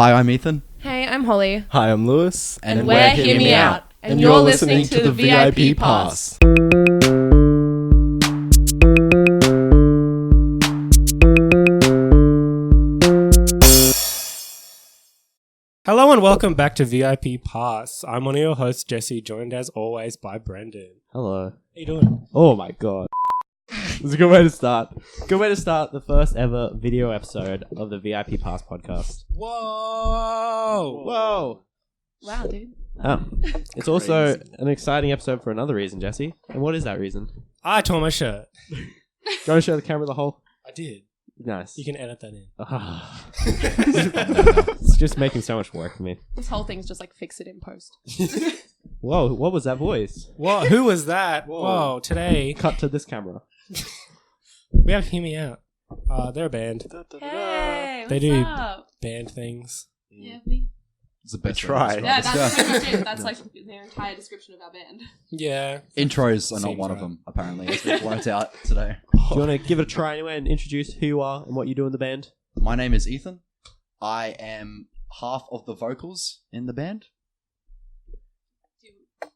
Hi, I'm Ethan. Hey, I'm Holly. Hi, I'm Lewis. And we're Hear Me Out. And you're listening to the VIP Pass. Hello and welcome back to VIP Pass. I'm one of your hosts, Jesse, joined as always by Brendan. Hello. How you doing? Oh my god. It's a good way to start. Good way to start the first ever video episode of the VIP Pass podcast. Whoa! Whoa! Wow, dude. It's also an exciting episode for another reason, Jesse. And what is that reason? I tore my shirt. Do you want to show the camera the whole? I did. Nice. You can edit that in. It's just making so much work for me. This whole thing's just like fix it in post. Whoa, what was that voice? Whoa, who was that? Whoa. Whoa, today Cut to this camera. we have Hear Me Out. They're a band. Hey, They what's do up? Band things. Yeah, It's the best. tried. yeah, that's pretty much it. That's like their entire description of our band. Yeah. Intros are not Seems one of right. them, apparently. It's been worked out today. Do you want to give it a try anyway and introduce who you are and what you do in the band? My name is Ethan. I am half of the vocals in the band.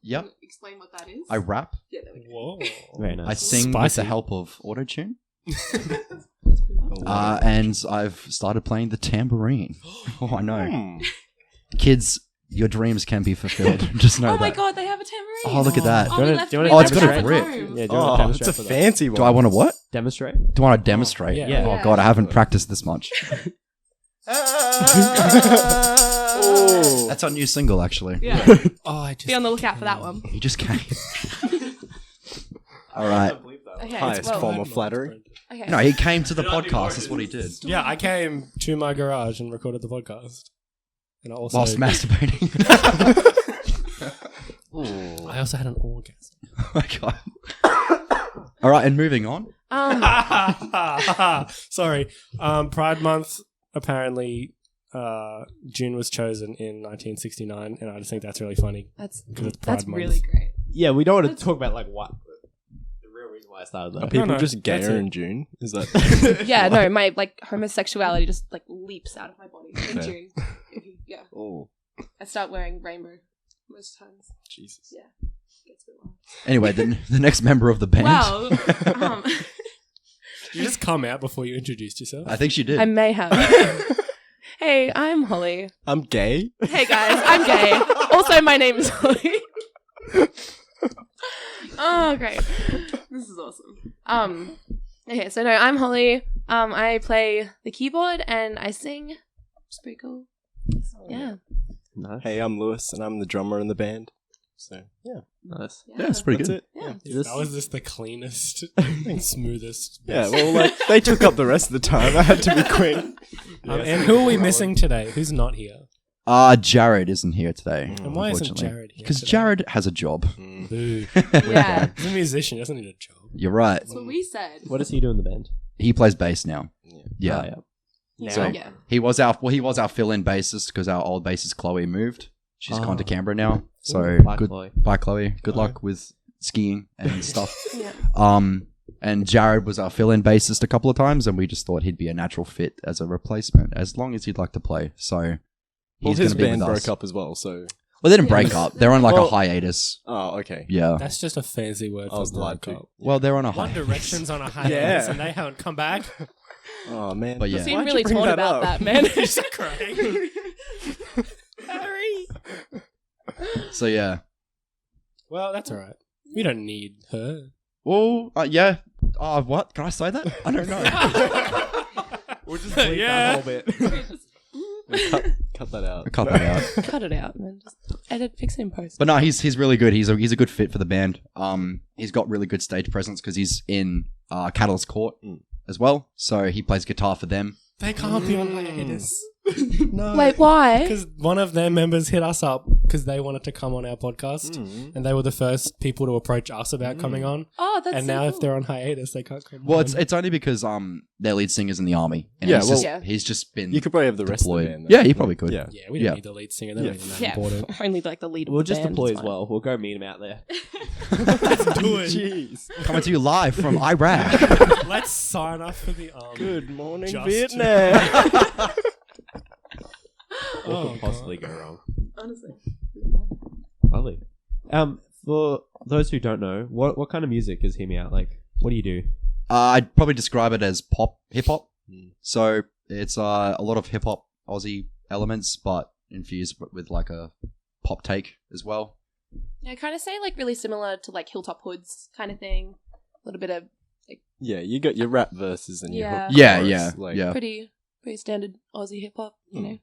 Yep. Can you explain what that is? I rap. Yeah, there we go. Whoa. Very nice. I sing with Spicy. the help of autotune. That's pretty much. And I've started playing the tambourine. Oh, I know. Kids, your dreams can be fulfilled. Just know Oh that. my god, they have a tambourine. Oh, look at that. Oh, Do you we wanna- left do you wanna it Oh, it's got a at grip. home. Yeah, do you want to Oh, demonstrate it's a for that? fancy one. Do I want to what? Demonstrate? Do I want to demonstrate? Yeah. Yeah. Oh, God, I haven't practiced this much. Oh. That's our new single, actually. Yeah. Oh, I just Be on the lookout for that one. He just came. All right. Okay. highest well, form of flattery. Okay. No, he came to the podcast. That's what he did. Yeah, I came to my garage and recorded the podcast. And I also Whilst masturbating. I also had an orgasm. Oh my God. All right, and moving on. Sorry. Pride Month, apparently, June was chosen in 1969, and I just think that's really funny. That's 'Cause it's Pride that's Month. really great. Yeah, we don't want to talk about like what the real reason why I started Are though. people no, just that's gayer it. in June? Is that? Yeah, no, my like homosexuality just like leaps out of my body in Okay. June. Yeah, Oh, I start wearing rainbow most times. Jesus. Yeah, gets a bit wild. Anyway, the next member of the band. Wow. You just come out before you introduced yourself. I think she did. I may have. Hey, I'm Holly. I'm gay. Hey guys, I'm gay. Also, my name is Holly. Oh, great. This is awesome. Okay, so no, I'm Holly. I play the keyboard and I sing. It's pretty cool. Yeah. Nice. Hey, I'm Lewis, and I'm the drummer in the band. So yeah, Nice. Yeah, it's pretty that's good. it. Yeah. This- That was just the cleanest and smoothest. Yeah, well, like they took up the rest of the time. I had to be quick. And who are we missing today? Who's not here? Jared isn't here today. And why isn't unfortunately. Jared here? Because today? Jared has a job. Boo. Yeah. He's a musician. He doesn't need a job. You're right. That's what we said. What does he do in the band? He plays bass now. Yeah. Oh, yeah. Yeah. So Yeah. he was our fill-in bassist because our old bassist Chloe moved. She's gone to Canberra now. So Ooh, bye, good. Chloe. Bye, Chloe. Good luck with skiing and stuff. Yeah. And Jared was our fill-in bassist a couple of times, and we just thought he'd be a natural fit as a replacement, as long as he'd like to play. So Well, he's his going to be band with us. broke up as well. So Well, they didn't break up. They're on like a Well- hiatus. oh, okay. Yeah. That's just a fancy word I for was lied broke to. up. Well, they're on a One hiatus. Direction's on a hiatus Yeah. and they haven't come back. Oh man, But yeah. You seem Why'd you really bring torn that about up? that, man. He's crying. Harry. So yeah. Well, that's all right. We don't need her. Well, yeah. What? Can I say that? I don't know. We'll just bleep Yeah. that whole bit. cut that out. Cut that out. Cut it out, man. Just edit, fix it in post. But no, he's really good. He's a good fit for the band. He's got really good stage presence because he's in Catalyst Court as well. So he plays guitar for them. They can't be on hiatus. No. Wait, why? Because one of their members hit us up because they wanted to come on our podcast. And they were the first people to approach us about coming on. Oh, that's And so now cool. if they're on hiatus, they can't come Well, on. it's only because their lead singer's in the army. And Yeah, he's, well- just, Yeah. he's just been You could probably have the rest deployed. of the band. though. Yeah, he probably could. Yeah. Yeah, we don't Yeah. need the lead singer. They're Yeah. not even that yeah, important. only like the lead. We'll of the just band deploy is as fine. well. We'll go meet him out there. Let's do it. Jeez. Coming to you live from Iraq. Let's sign up for the Good morning, Just- Vietnam. Oh, could possibly go wrong? Honestly. Lovely. For those who don't know, what kind of music is Hear Me Out like? What do you do? I'd probably describe it as pop, hip hop. So it's a lot of hip hop Aussie elements, but infused with like a pop take as well. Yeah, I kind of say like really similar to like Hilltop Hoods kind of thing. A little bit of Yeah, you got your rap verses and your Yeah. hook Yeah, chorus, yeah, like, yeah. pretty standard Aussie hip hop, you know.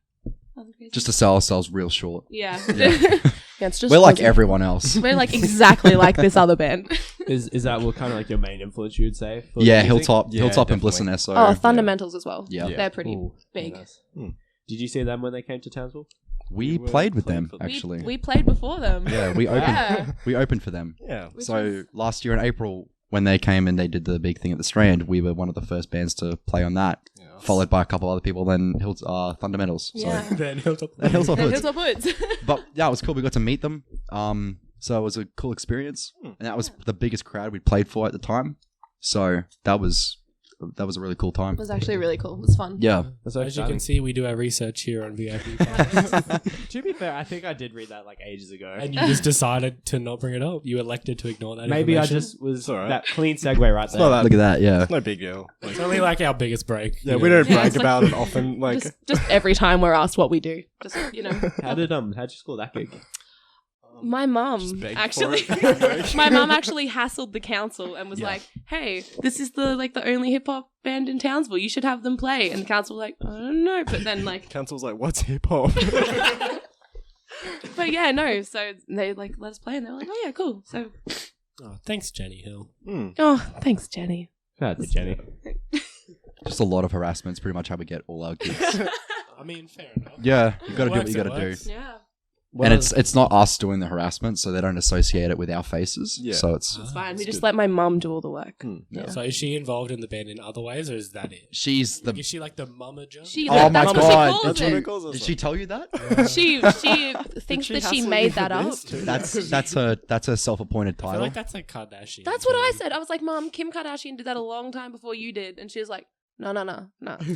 Nothing crazy. Just to sell ourselves real short. yeah. Yeah. Yeah, it's just We're like Aussie. everyone else. We're like exactly like this other band. Is that what kind of like your main influence you would say? For Yeah, music? Hilltop and Bliss definitely. and SO. Oh, Fundamentals as well. Yeah. They're pretty Ooh, big. nice. Did you see them when they came to Townsville? We We played with played them for them. actually. We played before them. Yeah, we opened. Yeah. We opened for them. Yeah. Which So was- last year in April, when they came and they did the big thing at the Strand, we were one of the first bands to play on that, followed by a couple other people, then Fundamentals. So. Yeah. Then Hilltop. And Hilltop Yeah, Hoods. Hilltop Woods. But yeah, it was cool. We got to meet them. So it was a cool experience, and that was the biggest crowd we'd played for at the time. So that was a really cool time. It was actually really cool. It was fun. Yeah. That's so As you exciting. can see, we do our research here on VIP. To be fair, I think I did read that like ages ago. And you just decided to not bring it up. You elected to ignore that. Maybe I information. just was It's alright. that clean segue right It's there. not that. Look at that. Yeah. No big deal. Like, It's only like our biggest break. yeah, you we know. don't Yeah, brag it's like- about it often. Like, Just every time we're asked what we do. Just, you know. How'd you score that gig? My Just mum begged actually, for it. my mum actually hassled the council and was Yeah. like, "Hey, this is the only hip hop band in Townsville. You should have them play." And the council were like, "I don't know," but then like, Council's like, what's hip hop? but yeah, no. So they like let us play, and they were like, "Oh yeah, cool." So, Oh, thanks, Jenny Hill. oh, thanks, Jenny. Shout out to Jenny. Just a lot of harassment. It's pretty much how we get all our gigs. I mean, fair enough. Yeah. You got to do what Works, you it got to do. works. Yeah, And it's not us doing the harassment, so they don't associate it with our faces. Yeah. So it's it's fine. We that's just good. let my mum do all the work. yeah. So is she involved in the band in other ways, or is that it? She's Like, the. is she like the mamager? She, Oh my that's god! what she calls That's Did, what it. it calls us, did like. she tell you that? She thinks she that she hassle made you for that up. this too? That's her self-appointed I feel title. like that's like Kardashian. That's what I said. I was like, "Mom, Kim Kardashian did that a long time before you did," and she was like, "No.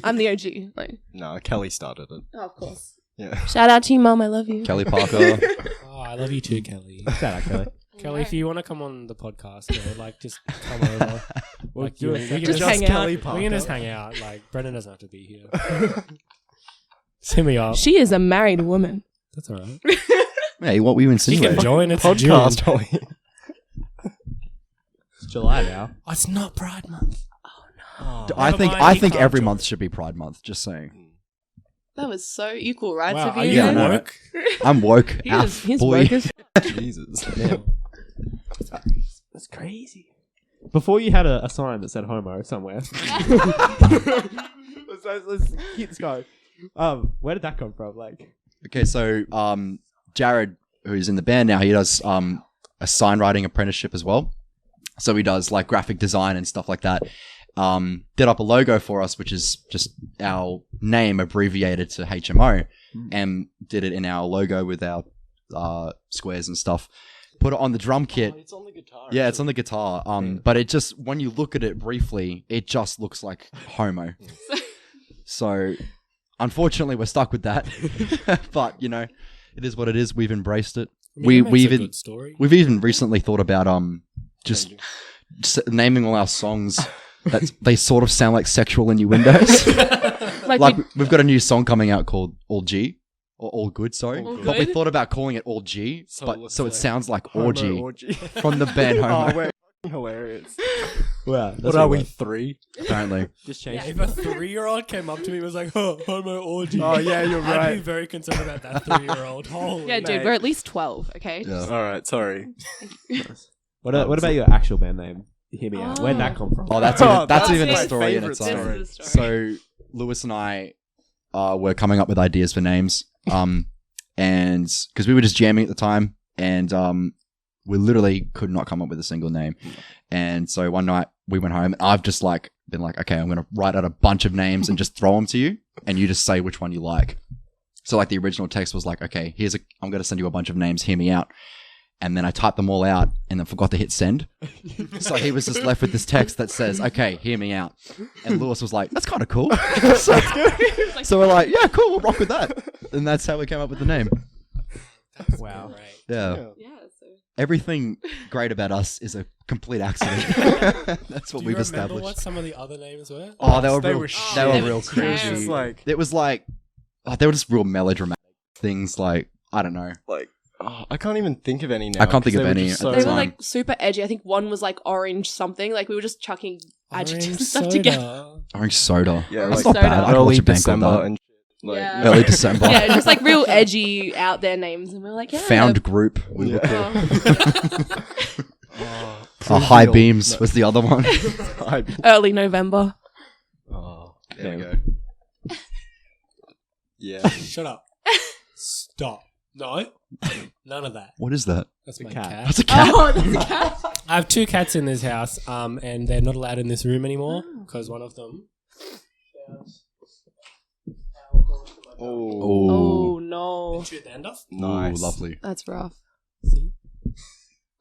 I'm the OG." Like, No, Kelly started it. oh, of course. Yeah. Shout out to you, Mom. I love you. Kelly Parker. Oh, I love you too, Kelly. Shout out, Kelly. Kelly, if you want to come on the podcast, or like just come over, like do you, a we second. can Just just hang out. Kelly we Parker. can just hang out. Like Brendan doesn't have to be here. Just hit me up. She is a married woman. That's all right. Hey, what were you She insinuating? can join. It's Podcast, June. Holly. It's July now. Oh, it's not Pride Month. I Never think mind, I he think can't every join. month should be Pride Month. Just saying. That was so equal rights Wow, of are you. you Yeah, I know. woke? I'm woke. He AF, is, he's boy. woke as Jesus. That's crazy. Before you had a sign that said homo somewhere. let's keep this going. Where did that come from? Like, Okay, so Jared, who's in the band now, he does a sign writing apprenticeship as well. So he does like graphic design and stuff like that. Did up a logo for us, which is just our name abbreviated to HMO, and did it in our logo with our squares and stuff. Put it on the drum kit. it's on the guitar. Yeah, it's on the guitar. But it just, when you look at it briefly, it just looks like homo. So, unfortunately, we're stuck with that. But you know, it is what it is. We've embraced it. I mean, it makes a even good story. we've even recently thought about just naming all our songs that they sort of sound like sexual innuendos. like, Like we, we've got a new song coming out called All G. Or All Good, sorry. All But we Good? thought about calling it All G, So it but looks so it like sounds like Homo orgy orgy. from the band Homo. Oh, we're hilarious. wow. What are we, 3? Apparently. Just change. If a 3-year-old came up to me and was like, "Oh, homo orgy," Oh, yeah, you're I'd be right. very concerned about that 3-year-old. Holy yeah, dude, mate. we're at least 12, okay? Yeah. Alright, sorry. What about your actual band name? Hear me out. Where'd that come from? Oh, that's Oh, that's that's even a my story in favourite its This own. story. is the story. So Lewis and I were coming up with ideas for names, and because we were just jamming at the time, and we literally could not come up with a single name. And so one night we went home, and I've just like been like, okay, I'm gonna write out a bunch of names and just throw them to you, and you just say which one you like. So like the original text was like, okay, I'm gonna send you a bunch of names. Hear me out. And then I typed them all out and then forgot to hit send. So he was just left with this text that says, okay, hear me out. And Lewis was like, that's kind of cool. So we're like, yeah, cool, we'll rock with that. And that's how we came up with the name. Wow. Yeah. Yeah. So Everything great about us is a complete accident. That's what Do you we've remember established. what some of the other names were? Oh, they were They real. were They were shit. real It was terrible. cringy. It's like, It was like, they were just real melodramatic things. Like I don't know. I can't even think of any now. I can't think 'cause of they were any just at they the were time. like super edgy. I think one was like orange something. Like we were just chucking adjectives Orange and stuff soda. together. Orange soda. Yeah, That's like not bad. I could early watch a band called December that. and like, Yeah. Early December. Yeah, just like real edgy out there names, and we were like, yeah. Found group. We were Yeah. Oh. High Beams was the other one. Early November. Oh, There we damn. go. Yeah. Shut up. Stop. No. None of that. What is that? That's my cat. cat. That's a cat. Oh, that's a cat. I have 2 cats in this house, and they're not allowed in this room anymore because one of them. Oh, Oh no, Chewed the end off. nice. Ooh, lovely. that's rough. See?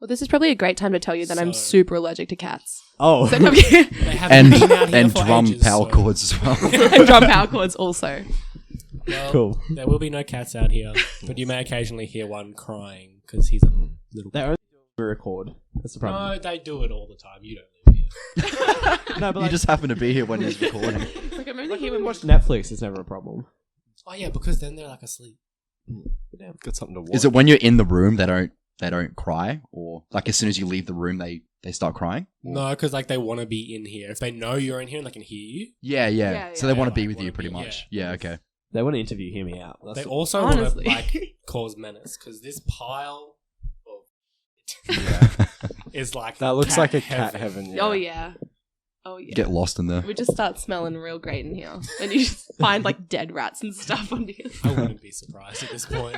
Well, this is probably a great time to tell you that I'm So- super allergic to cats. Oh, So come here. They haven't been out here And for drum ages, power so- chords as well. And drum power chords also. Well, cool. There will be no cats out here, but you may occasionally hear one crying because he's a little. They only do it to record. That's the problem. No, they do it all the time. You don't live here. No, but You like, just happen to be here when he's recording. Like I'm only like here when we when watch Netflix, it's never a problem. Oh yeah, because then they're like asleep. Got something to watch. Is it when you're in the room they don't cry, or like as soon as you leave the room they start crying? No, because like they want to be in here. If they know you're in here and they can hear you, Yeah. Yeah, So they yeah. want to be Like, with wanna you pretty be- much. yeah. Yeah. Okay. They want to interview Hear Me Out. they also want to Honestly. like cause menace because this pile of Yeah. is like That looks cat like a cat heaven. Yeah. Oh yeah. Oh yeah. Get lost in there. We just start smelling real great in here, and you just find like dead rats and stuff under here. I wouldn't be surprised at this point.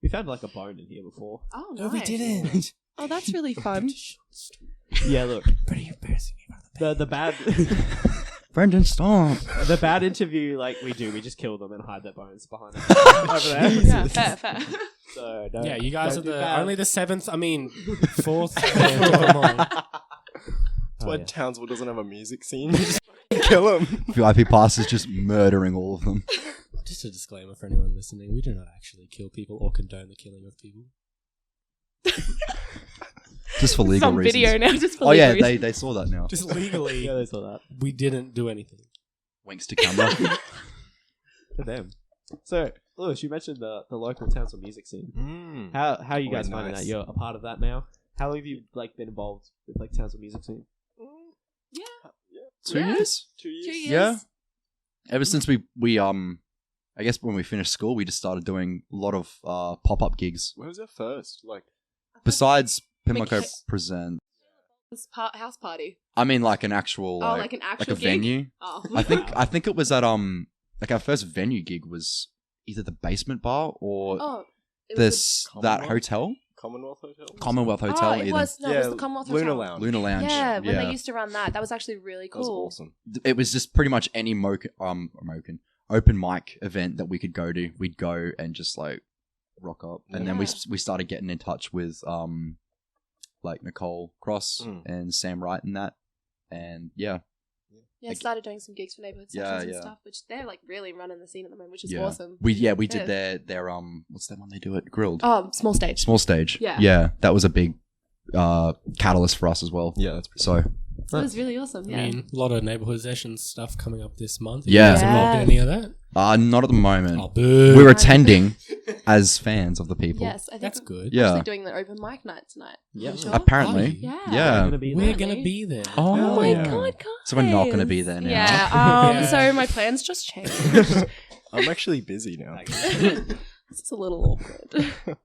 We found like a bone in here before. Oh No, we nice. didn't. Oh, that's really fun. Yeah, look. Pretty embarrassing me about The bad Brendan, stop. the bad interview like we just kill them and hide their bones behind them over there. Yeah, fair. So don't, Yeah, you guys are don't do the bad. only the 7th. I mean, 4th. band to come on. That's Oh, why yeah. Townsville doesn't have a music scene. You just kill him. VIP Pass is just murdering all of them. Just a disclaimer for anyone listening: we do not actually kill people or condone the killing of people. Just for It's legal on reasons. video now, just for Oh legal yeah, reasons. they saw that now. Just legally, Yeah, they saw that. we didn't do anything. Winks to camera. For them. So, Lewis, you mentioned the local Townsville music scene. How are you guys Oh, finding nice. that? You're a part of that now. How long have you like been involved with like Townsville music scene? Yeah. 2 Yeah. years. 2 years. 2 years. Yeah. Ever since we I guess when we finished school, we just started doing a lot of pop-up gigs. Where was it first? Like, Besides Pimlico McKay- Present, This house party. I mean like an actual Oh, like, like an like actual a gig? venue. Oh. I think it was at like our first venue gig was either the Basement Bar or Oh. It was this that Commonwealth? hotel, Commonwealth Hotel? Commonwealth the- Hotel. Oh, it either. was no, it was the Commonwealth Luna Hotel. Lounge. Luna Lounge. Yeah, when they used to run that was actually really That was cool. awesome. It was just pretty much any open mic event that we could go to, we'd go and just like rock up. And then we started getting in touch with like Nicole Cross and Sam Wright and that. And yeah. Yeah, I started doing some gigs for neighborhood Yeah, sections and yeah. stuff, which they're like really running the scene at the moment, which is Yeah. awesome. We Yeah. did their what's that one they do it? Grilled. Oh, small stage. Small stage. Yeah. Yeah. That was a big catalyst for us as well. Yeah, that's pretty So It was really awesome. Yeah. I mean, a lot of neighborhood sessions stuff coming up this month. Are Yeah. you guys involved in any of that? not at the moment. Oh, boo. We're attending as fans of the people. yes, I think That's we're good. Yeah. actually doing the open mic night tonight. Yeah. You sure? Apparently. Are you? Yeah. Yeah. Gonna be We're there. gonna be there. Oh, Oh my yeah. god, guys. So we're not gonna be there now. Yeah. Yeah. So my plans just changed. I'm actually busy now. This is a little awkward.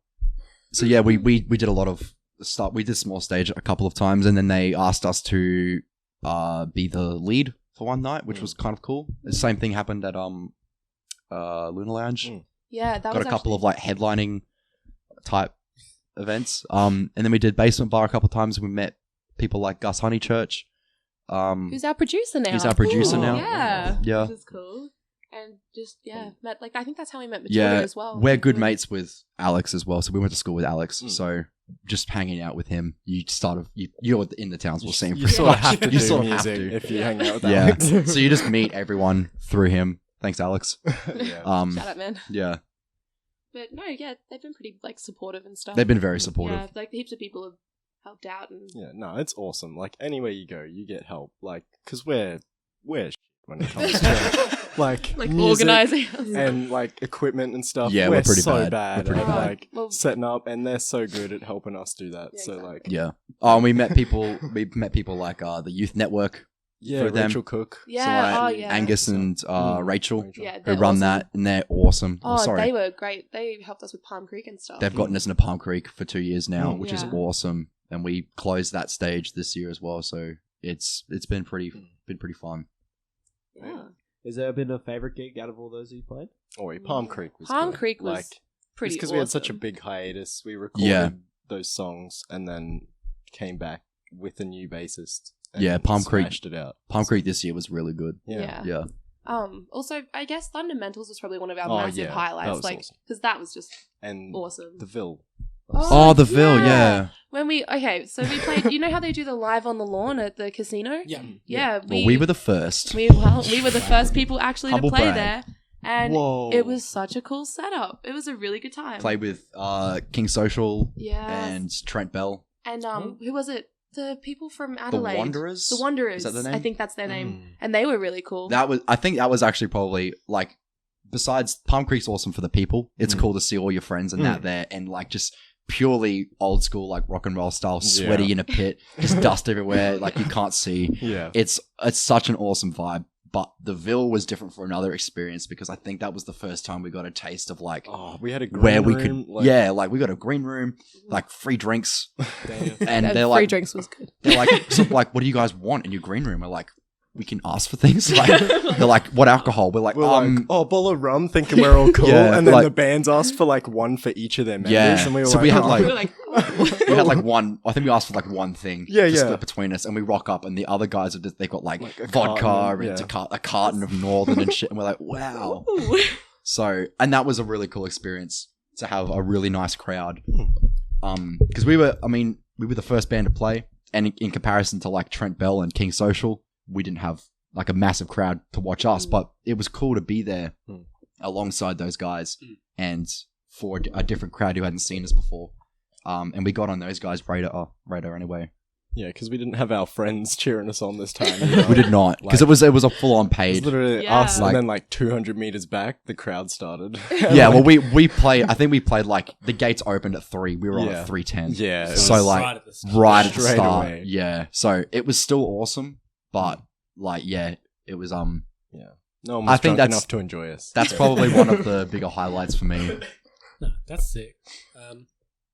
So yeah, we did a lot of stuff. We did small stage a couple of times, and then they asked us to be the lead for one night, which was kind of cool. The same thing happened at Luna Lounge. Yeah, that Got was a couple actually- of like headlining type events. And then we did Basement Bar a couple of times. And we met people like Gus Honeychurch. Who's our producer now? He's our producer Cool. now. Yeah. Yeah. Which is cool. And just met I think that's how we met Matilda Yeah, as well. we're good mates with Alex as well. So we went to school with Alex. So just hanging out with him, you're in the Townsville scene. You sort of have to You do sort of have music to. if you hang out with Yeah. Alex. So you just meet everyone through him, Thanks, Alex. Yeah. Shout out, man. Yeah, But no, yeah, they've been pretty like supportive and stuff. they've been very supportive. Yeah, like heaps of people have helped out and Yeah, no, it's awesome. Like anywhere you go, you get help. Like, cause we're shit when it comes to like music organising. and like equipment and stuff. Yeah, we're pretty so bad. bad We're pretty at bad. like Well- setting up, and they're so good at helping us do that. Yeah, so exactly. like, Yeah. Oh, and we met people. We met people like the Youth Network. yeah, For them. Rachel Cook. Yeah, So, like, oh yeah. Angus and Rachel, Yeah, who they're run awesome. that, and they're awesome. Oh, sorry. they were great. They helped us with Palm Creek and stuff. They've gotten us into Palm Creek for 2 years now, Mm. which is Yeah. awesome. And we closed that stage this year as well, so it's been pretty fun. Yeah. Has there been a favorite gig out of all those you played? Oh, wait, Palm Creek was Palm good. Creek was like, pretty because awesome. we had such a big hiatus. We recorded Yeah. those songs and then came back with a new bassist. And Yeah, Palm Creek. smashed it out. Palm Creek this year was really good. Yeah. Yeah. Also, I guess Fundamentals was probably one of our Oh, massive yeah, that highlights, was like awesome. because that was just And awesome. the Ville. Oh, the Ville, yeah. When we so we played. You know how they do the live on the lawn at the casino? Yeah. Yeah. Well, we were the first. we were the first people actually Humble to play brag. there, and Whoa. it was such a cool setup. It was a really good time. Played with King Social Yeah. and Trent Bell. And who was it? The people from The Adelaide. Wanderers? The Wanderers. Is that their I name? think that's their name. Mm. And they were really cool. I think that was actually probably like, besides Palm Creek's awesome for the people. It's cool to see all your friends and that there, and like just purely old school like rock and roll style, sweaty Yeah. in a pit, just dust everywhere, like you can't see. Yeah. It's such an awesome vibe. But the Ville was different for another experience because I think that was the first time we got a taste of like Oh, we had a green where we room, could, like, like we got a green room, like free drinks, Damn. and they're free like, drinks was good. they're like, so like, what do you guys want in your green room? We're like, we can ask for things. Like, they're like, what alcohol? We're like, We're like, oh, bottle of rum, thinking we're all cool, Yeah, and then like- the bands asked for like one for each of their members, Yeah. and we were So like, we had, oh. like- We were like, oh. we had like one. I think we asked for like one thing. Yeah, to yeah. split between us, and we rock up, and the other guys have just, they got like, Like a vodka carton, and yeah. a carton of Northern and shit, and we're like, wow. Ooh. So, and that was a really cool experience to have a really nice crowd. Because we were the first band to play, and in comparison to like Trent Bell and King Social, we didn't have like a massive crowd to watch us, but it was cool to be there alongside those guys and for a different crowd who hadn't seen us before. And we got on those guys' radar anyway. Yeah, because we didn't have our friends cheering us on this time. You know? We did not, because Like- it was a full on It was paid. literally Yeah. us, Like- and then like 200 meters back, the crowd started. Yeah, well, we played. I think we played like the gates opened at 3. We were on Yeah. at 3:10. Yeah, it So was like right at the start. right at the Straight start. away. Yeah, so it was still awesome, but like yeah, it was no one was I think drunk that's- enough to enjoy us. that's probably one of the bigger highlights for me. No, that's sick.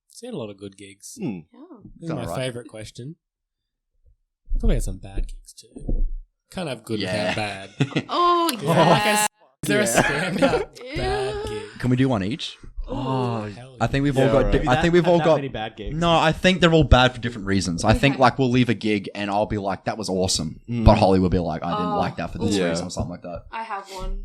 Seen a lot of good gigs. Hmm. Yeah. This is my Alright. favourite question. Probably had some bad gigs too. Can't have good Yeah. without bad. Oh, Oh, like yeah. is there a standout Yeah. bad gig? Can we do one each? Oh, hell I think we've Yeah, all got. right. I think we've all got. many bad gigs. No, I think they're all bad for different reasons. I think Okay. like we'll leave a gig and I'll be like, that was awesome, Mm. but Holly will be like, I didn't Oh. like that for this Yeah. reason or something like that. I have one.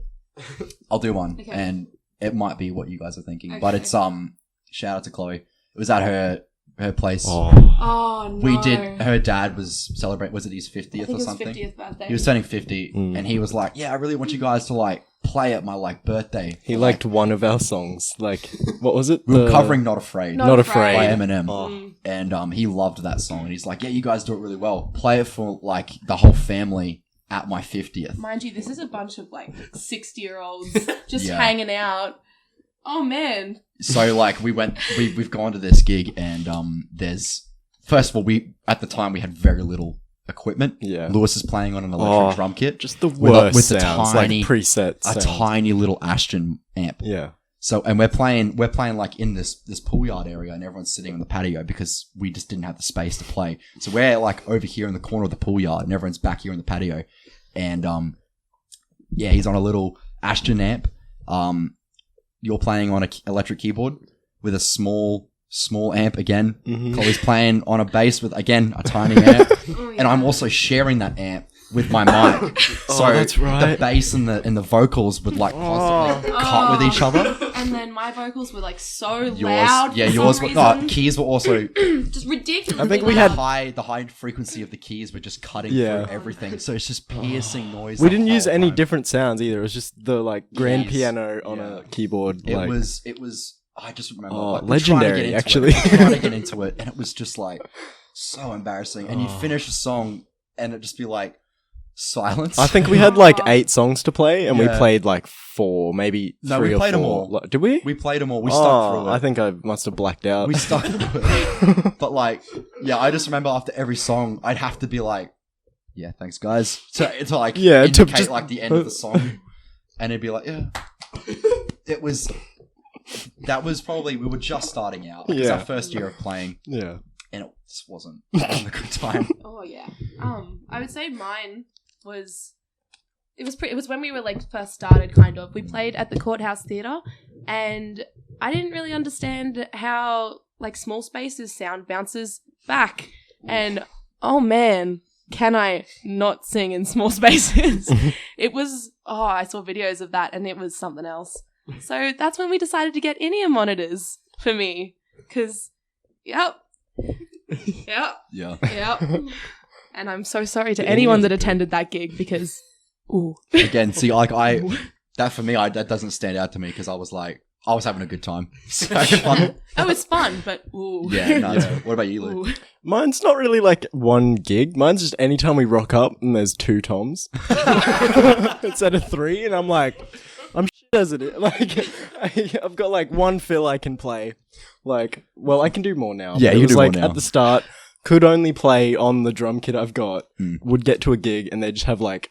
I'll do one, Okay. and it might be what you guys are thinking, Okay. but it's shout out to Chloe. It was at her place. Oh no. We did. Her dad was celebrating. Was it his I 50th think or it was something? 50th birthday. He was turning 50, Mm. and he was like, "Yeah, I really want you guys to like play at my like birthday." He liked one of our songs. Like, what was it? We were The- covering "Not Afraid" Not Not Afraid. by Afraid. Eminem, Oh. Mm. and he loved that song. And he's like, "Yeah, you guys do it really well. Play it for like the whole family at my 50th." Mind you, this is a bunch of like 60-year-olds just Yeah. hanging out. Oh man. So like we've gone to this gig, and there's first of all at the time we had very little equipment. Yeah. Lewis is playing on an electric Oh. drum kit, Just the With worst with the sounds, tiny- like preset a sounds. tiny little Ashton amp. Yeah. So, and we're playing like in this pool yard area, and everyone's sitting on the patio because we just didn't have the space to play. So we're like over here in the corner of the pool yard, and everyone's back here in the patio. And yeah, he's on a little Ashton amp. You're playing on an electric keyboard with a small amp again. Mhm. Chloe's playing on a bass with again a tiny amp, Oh, and I'm also sharing that amp with my mic. So that's right. the bass and the vocals would like constantly cut with each other. And then my vocals were like so Yours, loud. yeah, for yours. some No, reason. keys were also. Just ridiculous. I think we had- The high frequency of the keys were just cutting Yeah. through everything, so it's just piercing noise. We the didn't use whole any time. different sounds either. It was just the like grand Yes. piano on Yeah. a keyboard. It like, was. I just remember. Oh, like, we're trying to legendary, get into actually. It. We're trying to get into it, and it was just like so embarrassing. And you finish a song, and it just be like silence. I think we had like 8 songs to play, and we Yeah. played like 4, maybe 3 No, we or played 'em 4. all. Like, did we? we played them all. We stuck through it. I think I must have blacked out. We stuck through it. But like, yeah, I just remember after every song, I'd have to be like, "Yeah, thanks, guys," to like Yeah, to indicate just- like the end of the song, and it'd be like, "Yeah." It was. That was probably we were just starting out. It was Yeah. our first year of playing, Yeah. and it just wasn't a good time. Oh yeah. I would say mine was. It was when we were like first started. Kind of. We played at the Courthouse Theatre, and I didn't really understand how like small spaces sound bounces back, and oh man. Can I not sing in small spaces? It was, I saw videos of that and it was something else. So that's when we decided to get in-ear monitors for me. Because, yep. Yeah. And I'm so sorry to anyone that attended that gig because, ooh. Again, see, like that for me, that doesn't stand out to me because I was having a good time. So fun. Oh, it's fun, but ooh. Yeah. No. What about you, Lou? Ooh. Mine's not really like one gig. Mine's just anytime we rock up and there's 2 toms instead of 3, and I'm like, I'm shit as it is. Like, I've got like 1 fill I can play. Like, well, I can do more now. Yeah, but it you was do more like now. at the start, could only play on the drum kit I've got. Mm. Would get to a gig and they just have like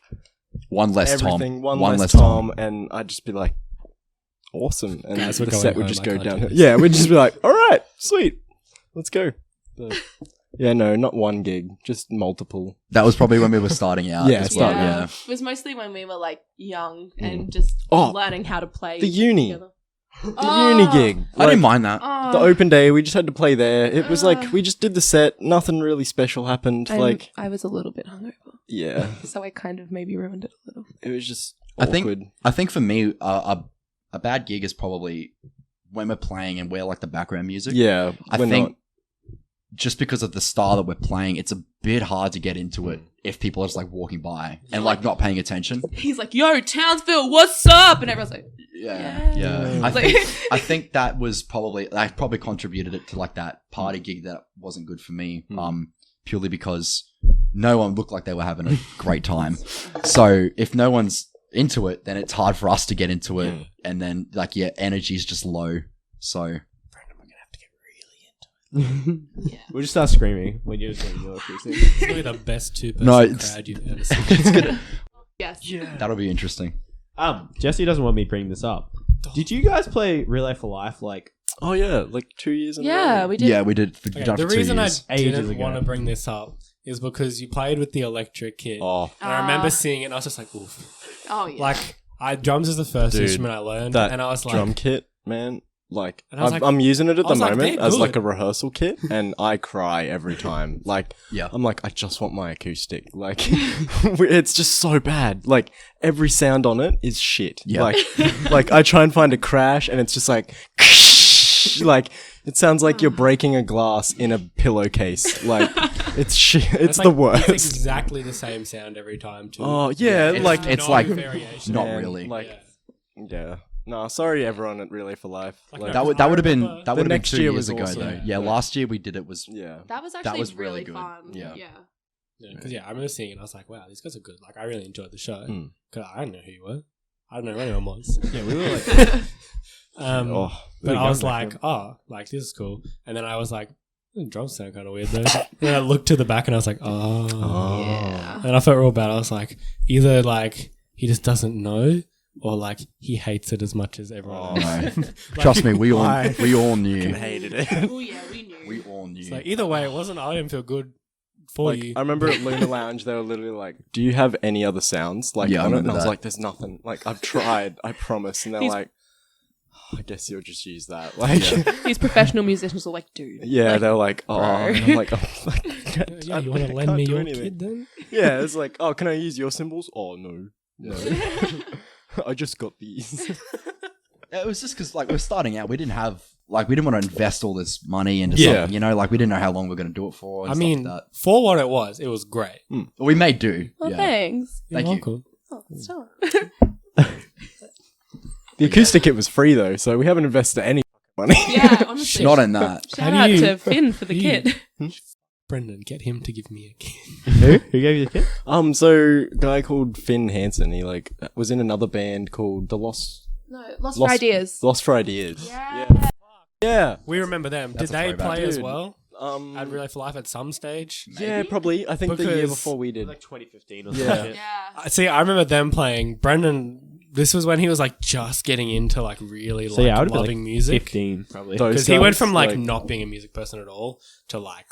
One less everything, Tom. one less tom, and I'd just be like, awesome, and Guys, we're the going set would home, just I go can't do down. this. Yeah, we'd just be like, all right, sweet, let's go. But, yeah, no, not one gig, just multiple. That was probably when we were starting out. Yeah, as start- well, Yeah. yeah. It was mostly when we were like young and just Oh, learning how to play the uni. together. The uni gig. I didn't mind that. Oh, The open day, we just had to play there. It was like, we just did the set, nothing really special happened. Like, I was a little bit hungover, yeah, so I kind of maybe ruined it a little. it was just I awkward. think for me, a bad gig is probably when we're playing and we're like the background music. Yeah, I we're think not. just because of the style that we're playing, it's a bit hard to get into it if people are just like walking by and like not paying attention. He's like, "Yo, Townsville, what's up?" And everyone's like, Yeah, Yeah. I Like- think that was probably contributed it to like that party gig that wasn't good for me. Purely because no one looked like they were having a great time. So if no one's into it, then it's hard for us to get into it, and then like energy is just low. So We'll just start screaming when you're doing your acoustic. It's gonna be the best 2-person No, it's- crowd you've ever seen. it's gonna "Yes, that'll be interesting. Jesse doesn't want me to bring this up. Did you guys play Relay for Life like Oh yeah, like 2 years in a yeah, row. we did." Yeah, we did. Okay, done it the for 2 reason years. I Ages didn't ago. want to bring this up is because you played with the electric kit. Oh, And I remember seeing it and I was just like, oof. Oh yeah. Like, drums is the first Dude, instrument I learned. that And I was like, drum kit, man. Like, And I was like- I'm using it at I the was like, moment they're as good. like a rehearsal kit, and I cry every time. Like, Yeah. I'm like, I just want my acoustic. Like, it's just so bad. Like, every sound on it is shit. Yeah. Like I try and find a crash, and it's just like, like it sounds like you're breaking a glass in a pillowcase. Like, it's shit. It's the worst. It's exactly the same sound every time, too. Oh yeah, It's- like it's no like variation. not man, really. Like, Yeah. yeah. No, sorry everyone at Relay for Life. Like, Like, no, That would have been The that would have been next 2 year years was ago awesome. though. Yeah. Yeah, last year we did it was yeah. that was actually was really really good. fun. Yeah. Yeah, because I remember seeing it and I was like, wow, these guys are good. Like, I really enjoyed the show. Mm. Because I didn't know who you were. I didn't know who anyone was. yeah, we were like Oh, But really I was young like, back oh, like, this is cool. And then I was like, the drums sound kind of weird though. Then I looked to the back and I was like, oh. Oh. Yeah. And I felt real bad. I was like, either like he just doesn't know, or like he hates it as much as everyone else. No. Trust me, we all I knew. hated it. Oh yeah, we knew. We all knew. It's like either way, it wasn't. I didn't feel good for Like, you. I remember at Luna Lounge, they were literally like, "Do you have any other sounds?" Like, Yeah, I on it, remember and I was that. like, "There's nothing." Like, I've tried, I promise. And they're He's- like, "I guess you'll just use that." Like, These professional musicians are like, "Dude." yeah, Like, they're like, "Oh," bro. and I'm like, Yeah, you want to I lend can't me do your anything." kid then? Yeah, it's like, "Oh, can I use your cymbals?" Oh no, no. I just got these. It was just because like we're starting out. We didn't want to invest all this money into Yeah. something. You know, like we didn't know how long we are going to do it for. And I stuff mean, like for what it was great. that. We may do. Well, yeah. thanks. You're Thank you. welcome. Oh, stop. The acoustic kit was free though, so we haven't invested any money. Yeah, honestly. Not in that. Shout How out do you- to Finn for the you- kit. Brendan, get him to give me a kid. Who gave you the kit? So a guy called Finn Hansen, he like was in another band called Lost Lost for Ideas. for Ideas. Yeah. Yeah. We remember them. That's Did a they throwback. play as Dude. well at Relay for Life at some stage? Yeah, probably. I think the year Because- before we did. Like 2015 or Yeah. something. Yeah. See, I remember them playing. Brendan, this was when he was like just getting into like really So yeah, I like would have been loving like music. 15 probably. Those Because he went guys, from like not being a music person at all to like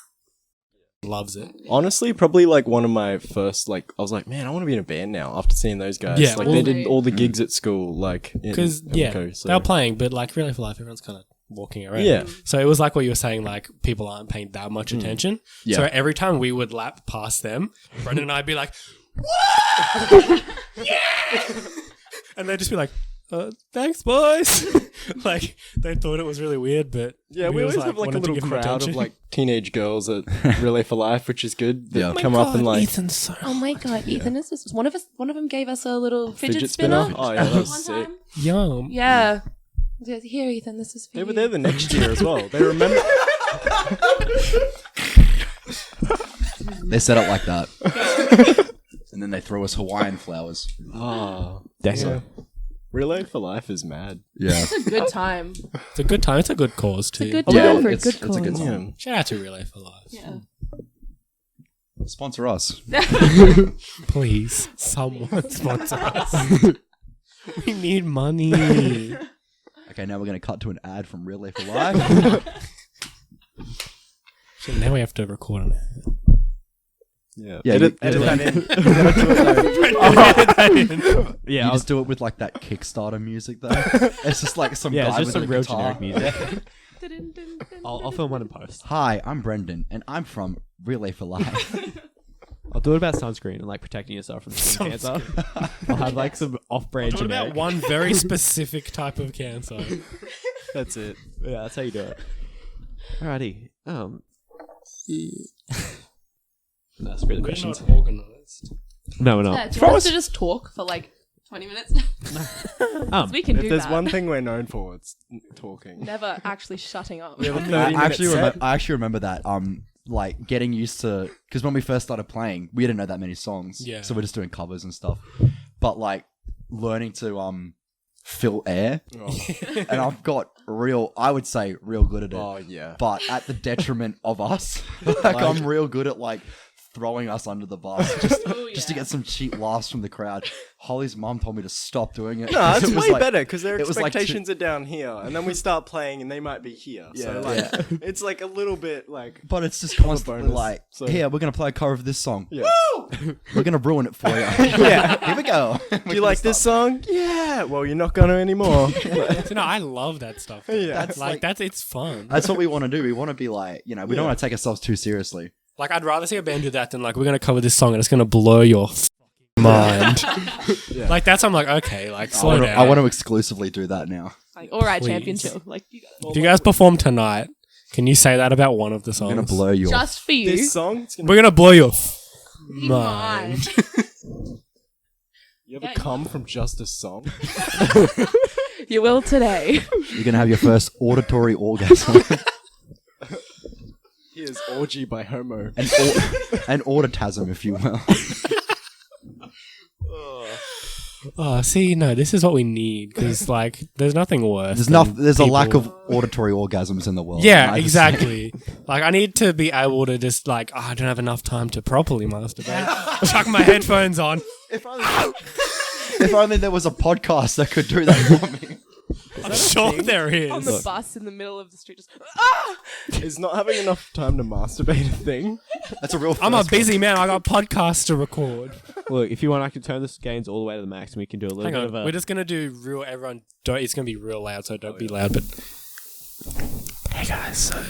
loves it. honestly, probably like one of my first like I was like, man, I want to be in a band now after seeing those guys. Yeah, like well- they did all the gigs at school, like Because so. they were playing, but like Relay for Life, everyone's kind of walking around. Yeah. So it was like what you were saying, like people aren't paying that much attention. Yeah. So every time we would lap past them, Brendan and I'd be like, "Whoa! Yeah!" And they'd just be like, thanks, boys. Like they thought it was really weird, but Yeah, we was, always have like a wanted to little give them crowd attention. of like teenage girls at Relay for Life, which is good. That Yeah. come up and like Ethan's so Oh my god, Ethan is just one of them gave us a little fidget spinner. Oh yeah, that was One sick. time. yum. Yeah. Here, Ethan, this is for They you. were there the next year as well. They remember. They set up like that. And then they throw us Hawaiian flowers. Oh, Desolate. Relay for Life is mad. Yeah. It's a good time. It's a good time. It's a good cause too. It's a good Yeah, time for a it's- good it's a cause. good time. Yeah. Shout out to Relay for Life. Yeah. Sponsor us. Please, someone sponsor us. We need money. Okay, now we're going to cut to an ad from Real Life for Life. So now we have to record on it. Yeah. Yeah, Edit you- that in. Yeah, You I'll, just do it with like that Kickstarter music though. It's just like some yeah, guy it's just with some a real guitar. generic music. Dun-dun-dun-dun. I'll film one in post. Hi, I'm Brendan, and I'm from Relay for Life. I'll do it about sunscreen and like protecting yourself from skin cancer. I'll have like some off-brand What about generic. one very specific type of cancer? That's it. Yeah, that's how you do it. Alrighty. No, screw the questions. Organized. No, we're not. Yeah, do you want us to just talk for like 20 minutes? We can If do there's that. one thing we're known for, it's talking. Never actually shutting up. We have a 30 I minute actually, set. I actually remember that. Like getting used to, because when we first started playing, we didn't know that many songs. Yeah. So we're just doing covers and stuff. But like learning to fill air, Oh. and I've got I would say real good at it. Oh yeah. But at the detriment of us. Like I'm real good at like throwing us under the bus just to get some cheap laughs from the crowd. Holly's mum told me to stop doing it. No, it's It was way like- better because their it was like expectations are down here, and then we start playing, and they might be here. So like, it's like a little bit like. But it's just constantly bonus, like, so- here, we're going to play a cover of this song. Yeah. We're going to ruin it for you. Yeah. Here we go. Do you like this song? Yeah. Well, you're not gonna anymore. So, no, I love that stuff. Yeah. That's like like- that's it's fun. That's what we want to do. We want to be like, we don't want to take ourselves too seriously. Like I'd rather see a band do that than like we're gonna cover this song and it's gonna blow your mind. Yeah. Like that's I'm like okay, like slow I down. want to exclusively do that now. Like, all right, Please. championship. Like, you got If you guys perform tonight, can you say that about one of the songs? I'm going to blow your... just for you. This song. It's gonna We're gonna blow your Mind. You ever Yeah, come from just a song? You will today. You're going to have your first auditory orgasm. Here's Orgy by Homo. An auditasm, if you will. Oh, see, no, this is what we need because like there's nothing worse. There's a lack people- of auditory orgasms in the world. Yeah, And I just- exactly. Like I need to be able to just like I don't have enough time to properly masturbate. Chuck my headphones on. If only there was a podcast that could do that for me. I'm sure there On is. the bus in the middle of the street, just Is not having enough time to masturbate a thing? That's a real I'm a first busy man. I got podcasts to record. Look, if you want, I can turn the gains all the way to the max, and we can do a little Hang bit on, of a. we're just gonna do real. Everyone, don't. It's gonna be real loud, so don't be loud. But hey guys, so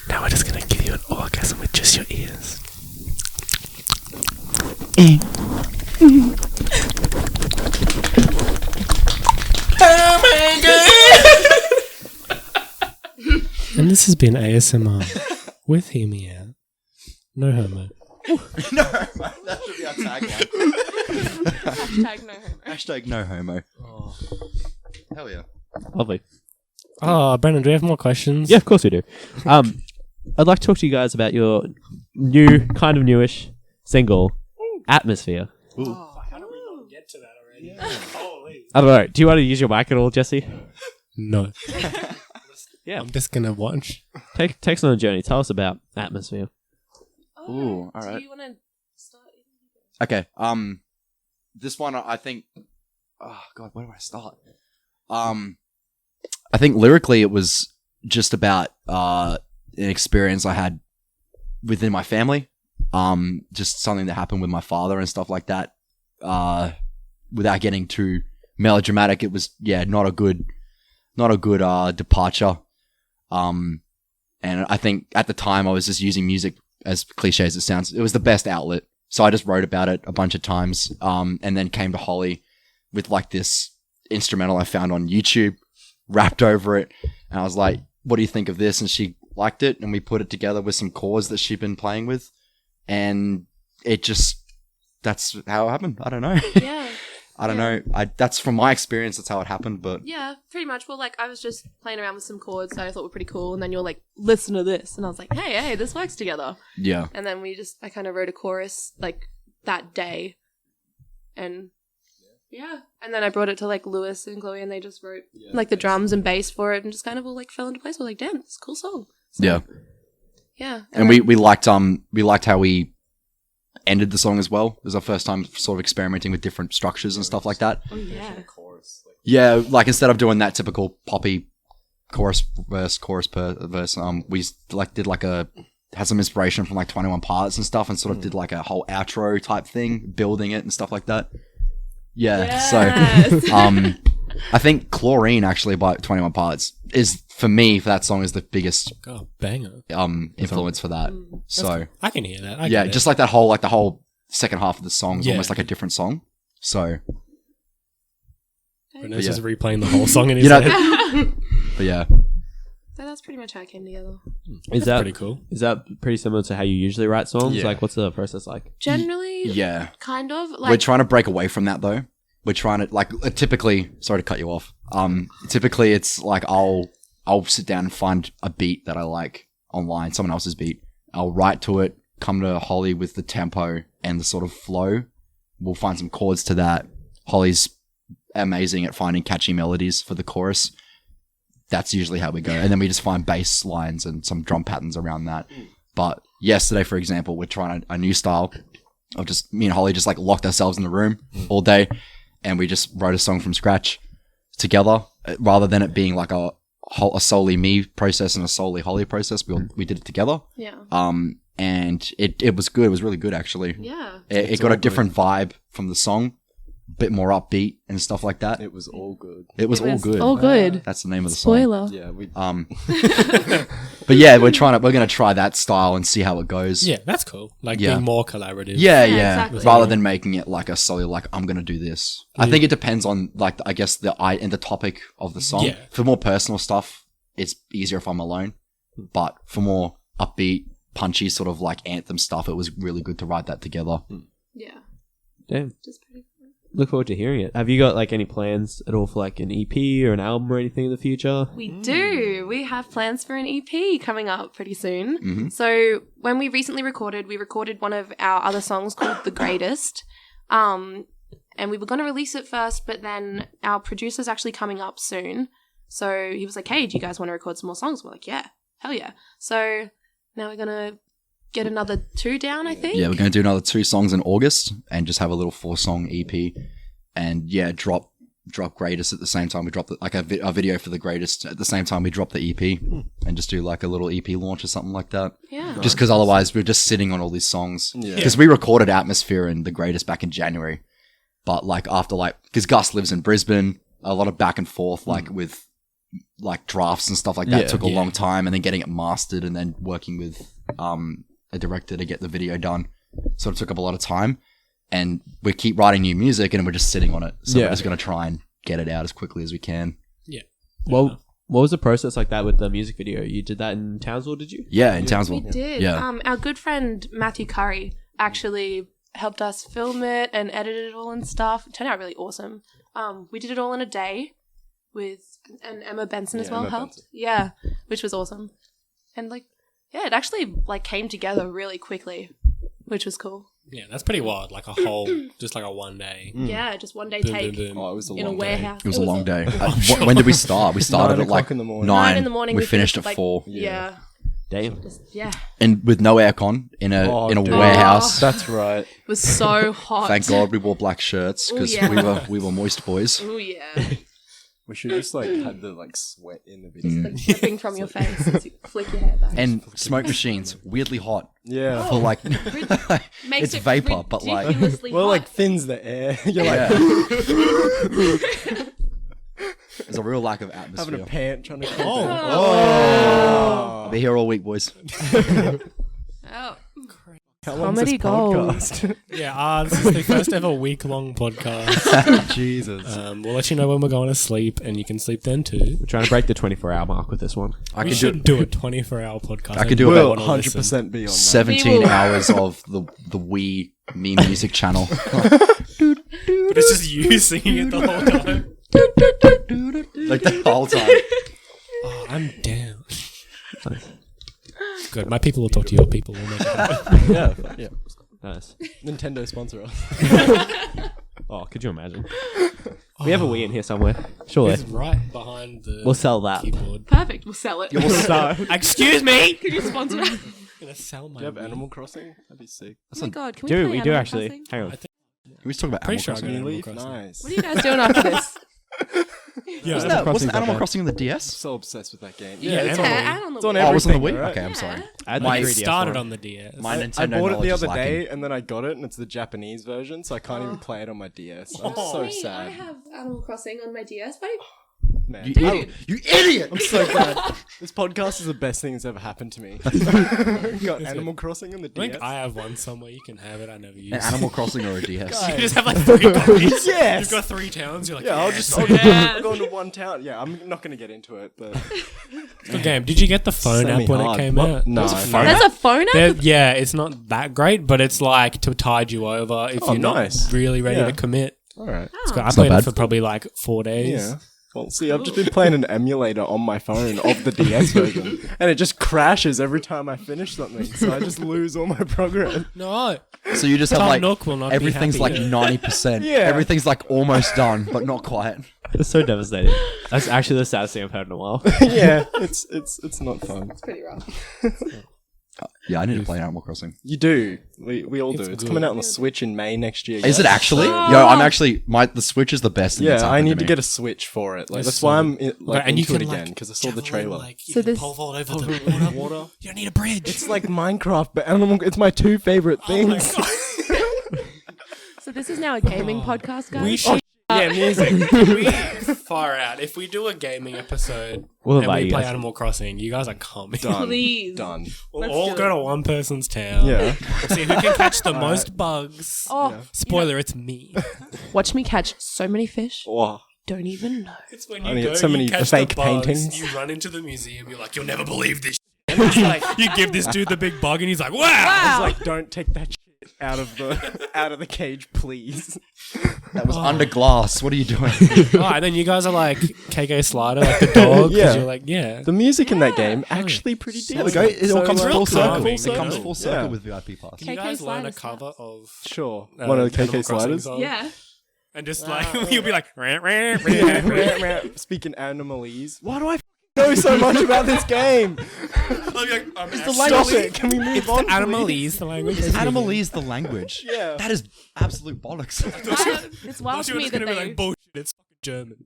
now we're just gonna give you an orgasm with just your ears. Come And this has been ASMR with Hear Me Out. No homo. No, that should be our tagline. Hashtag no homo. Hashtag no homo. Hell yeah. Lovely. Oh, Brendan, do you have more questions? Yeah, of course we do. I'd like to talk to you guys about your kind of newish single, Atmosphere. How did we not get to that already? Holy. I don't know. Do you want to use your mic at all, Jesse? No. Yeah. I'm just going to watch. Take us on a journey. Tell us about Atmosphere. Ooh, all right. Do you want to start? Okay. This one I think. Oh God, where do I start? I think lyrically it was just about an experience I had within my family. Just something that happened with my father and stuff like that. Without getting too melodramatic, it was not a good departure. And I think at the time I was just using music, as cliche as it sounds, it was the best outlet. So I just wrote about it a bunch of times. And then came to Holly with like this instrumental I found on YouTube, rapped over it, and I was like, "What do you think of this?" And she liked it, and we put it together with some chords that she'd been playing with, and that's how it happened. I don't know. Yeah. I don't know. That's from my experience. That's how it happened. But Yeah, pretty much. Well, like, I was just playing around with some chords that I thought were pretty cool, and then you're like, listen to this. And I was like, hey, this works together. yeah, And then I kind of wrote a chorus, like, that day. And, yeah. And then I brought it to, like, Lewis and Chloe, and they just wrote, like, the drums and bass for it, and just kind of all, like, fell into place. We're like, damn, it's a cool song. So, yeah. Yeah. And we liked how we ended the song as well. It was our first time sort of experimenting with different structures and stuff like that. Oh, yeah. Yeah, like instead of doing that typical poppy chorus verse, we had some inspiration from like 21 Pilots and stuff, and sort of did like a whole outro type thing, building it and stuff like that. Yeah, Yes. so I think Chlorine actually by 21 Pilots is for me for that song is the biggest God, banger. influence for that. So I can hear that. I yeah, get it. just like that whole the whole second half of the song is Yeah. almost like a different song. So Brendan's yeah. just replaying the whole song in his You know- head. but yeah. So that's pretty much how it came together. Is That's that pretty cool. Is that pretty similar to how you usually write songs? Yeah. Like, what's the process like? Generally, Yeah. kind of. We're Like, trying to break away from that though. We're trying to like typically. Sorry to cut you off. Typically it's like I'll sit down and find a beat that I like online, someone else's beat. I'll write to it, come to Holly with the tempo and the sort of flow. We'll find some chords to that. Holly's amazing at finding catchy melodies for the chorus. That's usually how we go, and then we just find bass lines and some drum patterns around that. But yesterday, for example, we're trying a new style of just me and Holly just like locked ourselves in the room all day. And we just wrote a song from scratch together, rather than it being like a solely me process and a solely Holly process. We did it together. yeah. And it was good. It was really good actually. Yeah. It got a different vibe from the song, a bit more upbeat and stuff like that. It was all good. It was all good. All good. That's the name of the song. Spoiler. Yeah, we. But yeah, we're gonna try that style and see how it goes. Yeah, that's cool. Like Yeah. being more collaborative. Yeah, Yeah, yeah. exactly. Rather than making it like a solely like I'm gonna do this. I think it depends on like I guess the topic of the song. Yeah. For more personal stuff, it's easier if I'm alone. But for more upbeat, punchy sort of like anthem stuff, it was really good to write that together. Yeah. Damn. Just pretty cool. Look forward to hearing it. Have you got like any plans at all for like an EP or an album or anything in the future? We do. We have plans for an EP coming up pretty soon. Mhm. So when we recently recorded, one of our other songs called The Greatest. And we were going to release it first, but then our producer's actually coming up soon. So he was like, hey, do you guys want to record some more songs? We're like, yeah, hell yeah. So now we're going to get another 2 down, I think. Yeah, we're gonna do another 2 songs in August and just have a little 4-song EP. And yeah, drop Greatest at the same time we drop like a video for The Greatest at the same time we drop the EP, and just do like a little EP launch or something like that. Yeah. Just because otherwise we're just sitting on all these songs. Yeah. Because we recorded Atmosphere and The Greatest back in January, but like after because Gus lives in Brisbane, a lot of back and forth like with like drafts and stuff like that took a long time, and then getting it mastered and then working with a director to get the video done sort of took up a lot of time. And we keep writing new music and we're just sitting on it, so we're just going to try and get it out as quickly as we can. Yeah. Well, What was the process like that with the music video? You did that in Townsville, did you? Yeah, in Townsville. We did. Yeah. Our good friend Matthew Curry actually helped us film it and edit it all and stuff. It turned out really awesome. We did it all in a day and Emma Benson as well Emma helped. Benson. Yeah, which was awesome. And it actually came together really quickly, which was cool. Yeah, that's pretty wild. Like a whole, just like a 1 day. Yeah, just one day Boom, take boom, boom. Oh, it was a in a long day. warehouse. It was a long day. When did we start? We started 9 at like o'clock in the morning. 9 in the morning. We finished at like, 4. Yeah. Damn. Yeah. And with no aircon in a Dude. warehouse. That's right. It was so hot. Thank God we wore black shirts because yeah. we were moist boys. Oh, yeah. We should just had the sweat in the video. Like dripping from your face as you flick your hair back. And smoke machines, weirdly hot. Yeah. For like, Makes it's it vapor, but like, ridiculously Well, hot. like thins the air. You're yeah. like There's a real lack of having atmosphere. a pant trying to. I'll be here all week, boys. Oh. How long's this Comedy gold. podcast? Yeah, this is the first ever week-long podcast. Jesus. We'll let you know when we're going to sleep, and you can sleep then too. We're trying to break the 24-hour mark with this one. I We could should do do a 24-hour podcast. I could do We'll about 100% be on that. 17 We will. hours of the Wii meme music channel. But it's just you singing it the whole time. Like the whole time. Oh, I'm down. Good. My people will talk to your people. We'll make it happen. Yeah. Nice. Nintendo sponsor us. Oh, could you imagine? We have a Wii in here somewhere. Surely. It's right behind the We'll sell that. keyboard. Perfect. We'll sell it. Excuse me. Could you sponsor it? I'm gonna sell my. Do you have Wii. Animal Crossing? That'd be sick. Oh my god, can we Do play we do Animal actually? Crossing? Hang on. Can we just talk about Pretty Animal sure I Crossing? got Animal Leaf? Crossing. Nice. What are you guys doing after this? Yeah, Wasn't Animal Crossing on the DS? So obsessed with that game. Yeah, it's Animal on, and on the it's on Wii. Oh, it was on the everything, Wii? right? Okay, I'm sorry. I had My- the It 3DS started one. on the DS. My I Nintendo bought it knowledge the is other lacking. day and then I got it and it's the Japanese version, so I can't even play it on my DS. I'm so Me, I sad. have Animal Crossing on my DS, but Man. You I- idiot! You idiot! I'm so glad. This podcast is the best thing that's ever happened to me. Got Animal Crossing on the I think DS. I have one somewhere. You can have it. I never use An it. Animal Crossing or a DS? You just have like 3 copies. Yes. You've got 3 towns. You're like, Yeah, I'll yes. just Yes. I'll go into one town. Yeah, I'm not going to get into it, but Good game. Did you get the phone app when it Semi-hard. came What? out? No. There's a phone there's a phone app? Yeah, it's not that great, but it's like to tide you over if Oh, you're nice. not really ready Yeah. to commit. all right. It's good. I not played bad. it for probably like 4 days. Yeah. Well, see, I've just been playing an emulator on my phone of the DS version, and it just crashes every time I finish something. So I just lose all my progress. No. So you just have Tom like Nook will not be everything's like happy. 90%. Yeah. Everything's like almost done, but not quite. It's so devastating. That's actually the saddest thing I've heard in a while. Yeah, it's not fun. It's pretty rough. Yeah, I need to play Animal Crossing. You do. We all do. It's It's good. coming out on the Switch in May next year. Is it guys. actually? Oh. Yo, I'm actually the Switch is the best thing that's Yeah, I happened need to to me. get a Switch for it. Like It's that's so why good. I'm And you into it can, again like, because I saw the travel in, trailer. Like, you So can this- pole vault over the water. You don't need a bridge. It's like Minecraft, but animal. It's my 2 favorite Oh my things. God. So this is now a gaming podcast, guys? We should. Yeah, music. We far out. If we do a gaming episode We'll and invite we you play guys. Animal Crossing, you guys are coming. Done. Please. Done. We'll Let's all do go it. to one person's town. Yeah. See who can catch the most bugs. Oh, Spoiler, it's me. watch me catch so many fish. Wow. Don't even know. It's when I you mean, go, it's so many you catch fake the bugs, paintings. you run into the museum, you're like, you'll never believe this. And it's like, you give this dude the big bug, and he's like, wow. It's like, don't take that shit out of the cage, please. That was under glass. What are you doing? Alright, then you guys are like KK Slider, like the dog. Yeah. Yeah. You're like, yeah. The music in that game actually pretty So decent. There we go. It all comes real full circle. calming, It you comes know? full circle Yeah. with VIP Pass. Can you KK guys learn a Sliders cover of Sure. One of the Animal KK Crossing sliders. songs? Yeah. And just like, you'll be like, rah, rah, rah, rah. Speaking animalese. Why do I know so much about this game? I'll be like, Stop it. Can we move on? please? Animalese, the language. Animalese the language. Yeah. That is absolute bollocks. It's wild Thought to you were me just that gonna be they... like, bullshit, it's fucking German.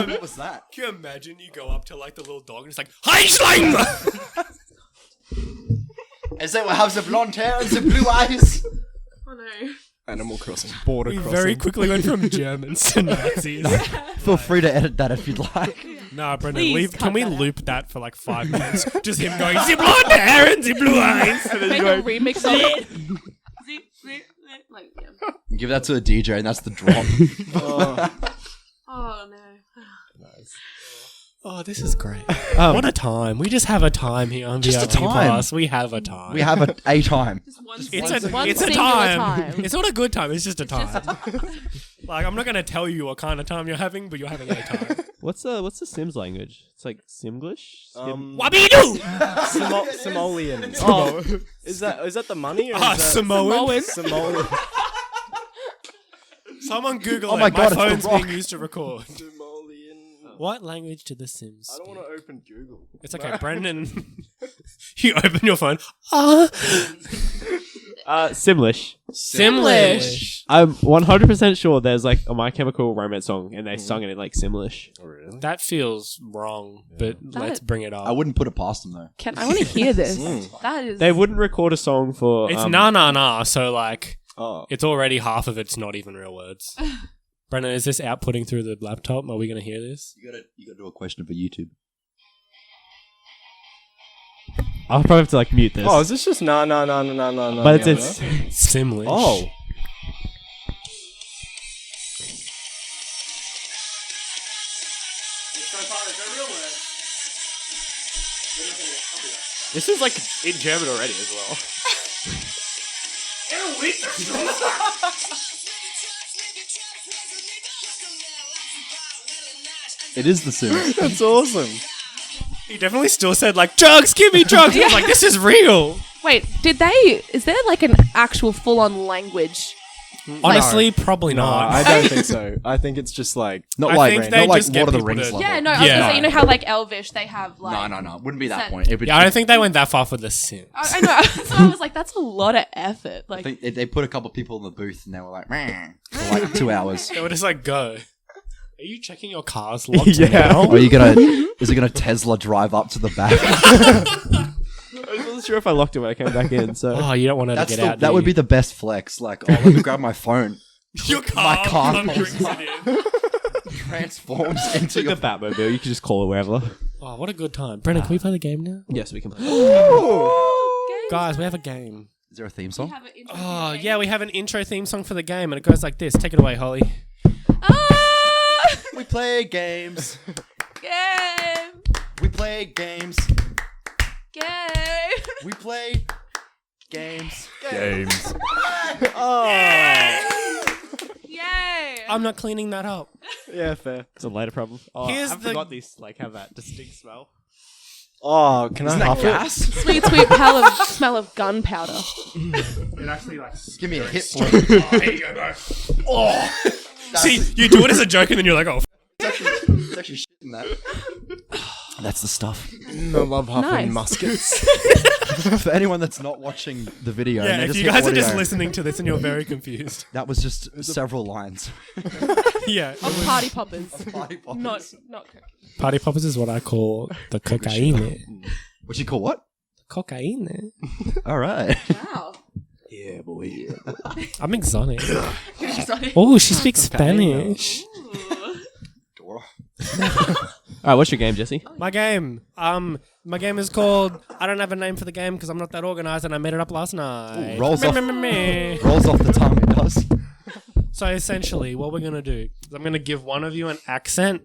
What was that? Can you imagine you go up to like the little dog and it's like, Heisling! Is that what has the blonde hair and the blue eyes? Oh no. Animal Crossing. Border We Crossing. very quickly went from Germans to Nazis. Feel free to edit that if you'd like. Nah, Brendan, Please can cut we that out. loop that for like 5 minutes? Just him going, the blonde hair and the blue eyes. And then Make going, a remix of it. Like, yeah. Give that to a DJ and that's the drop. Oh. Oh no. Oh, this is great. What a time. We just have a time here on Just a VIP time. Pass. We have a time. We have a time. Just one, It's a singular time. It's not a good time. It's just a time. Like, I'm not going to tell you what kind of time you're having, but you're having a time. What's the Sims language? It's like Simglish. Wabidoo! Simolean. Oh, Is that the money? Or Ah, is that Samoan. Simolean. Someone Google Oh it. my God, it's The phone's Rock. being used to record. Simolean. What language do the Sims I don't speak? want to open Google. It's okay, Brendan. You open your phone. Simlish. Simlish. I'm 100% sure there's like a My Chemical Romance song and they sung it in like Simlish. Oh, really? That feels wrong, but let's bring it up. I wouldn't put it past them though. I want to hear this. That is. They wouldn't record a song for. It's na, so like, Oh. it's already half of it's not even real words. Brendan, is this outputting through the laptop? Are we going to hear this? You gotta do a question for YouTube. I'll probably have to like mute this. Oh, is this just no? But it's Simlish. Oh. this is like in German already as well. It is the Sims. That's awesome. He definitely still said like, drugs, give me drugs. He was like, this is real. Wait, is there like an actual full-on language? Honestly, probably No, not. I don't think so. I think it's just like Not I like think they not like just get Lord of the people Rings to- level. Yeah, no, I was Yeah. gonna say, you know how like Elvish, they have like... No. Wouldn't be that Set. point. It would Yeah, I don't think they went that far for the Sims. I know, so I was like, that's a lot of effort. I Like, think they put a couple people in the booth and they were like, "Meh," for like 2 hours. They were just like, go. Are you checking your car's locked Yeah. now? Are you is it gonna Tesla drive up to the back? I wasn't sure if I locked it when I came back in. So Oh, you don't want her to That's get out. that do would you? be the best flex. Like, oh, let me grab my phone. Your my car brings pulls it in. Transforms it's into like the Batmobile. You can just call it wherever. Oh, what a good time. Brendan, can we play the game now? Yes, we can play. Guys, we have a game. Is there a theme song? Oh, yeah, we have an intro theme song for the game, and it goes like this. Take it away, Holly. We play games. Game! We play games. Game! We play games. games. Yay! I'm not cleaning that up. Yeah, fair. It's a later problem. Oh, Here's I the- forgot these like have that distinct smell. Oh, can I huff it? Sweet smell of gunpowder. It actually like... Give me a hit point. Oh, here you go, bro. Oh! See, you do it as a joke, and then you're like, oh, It's actually shit in that. That's the stuff. I love huffing Nice. muskets. For anyone that's not watching the video, and yeah, they if just you hit guys are just audio, listening to this and you're very confused. that was just several lines. Yeah. Of party poppers. Party poppers. Not cook. Party poppers is what I call the cocaine. What you call what? Cocaine. All right. Wow. Yeah, boy. I'm exotic. Sorry. Oh, she speaks Spanish. Dora. All right, what's your game, Jesse? My game. My game is called. I don't have a name for the game because I'm not that organized, and I made it up last night. Ooh, rolls off. Meh. Rolls off the tongue. It does. So essentially, what we're gonna do is I'm gonna give one of you an accent,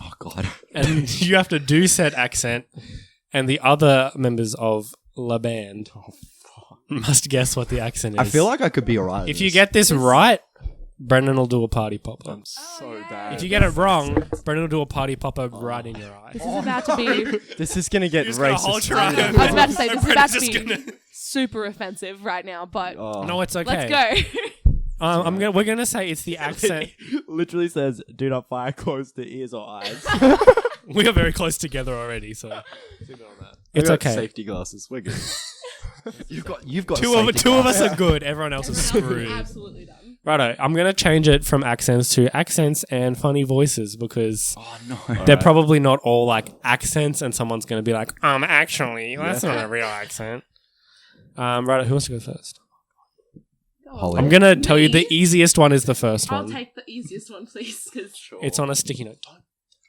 Oh God. and you have to do said accent, and the other members of la band must guess what the accent is. I feel like I could be alright. if you get this right, Brendan will do a party popper. So bad. If you get it wrong, Brendan will do a party popper right in your eye. This is about to be... This is gonna get You're just gonna hold racist. your eye I open. was about to say, And this is about Brendan's to be just gonna- super offensive right now, but Oh. No, it's okay. let's go. We're gonna say it's the accent. Literally says, "Do not fire close to ears or eyes." We are very close together already, so I it's got okay. Safety glasses. We're good. You've got Two of us are good. Everyone else is screwed. Absolutely done. Righto, I'm gonna change it from accents to accents and funny voices because Oh no. they're probably not all like accents, and someone's gonna be like, actually, that's not a real accent. Righto, who wants to go first? Holly. I'm gonna tell you the Me? easiest one is the first I'll one. take the easiest one, please. Cause It's on a sticky note.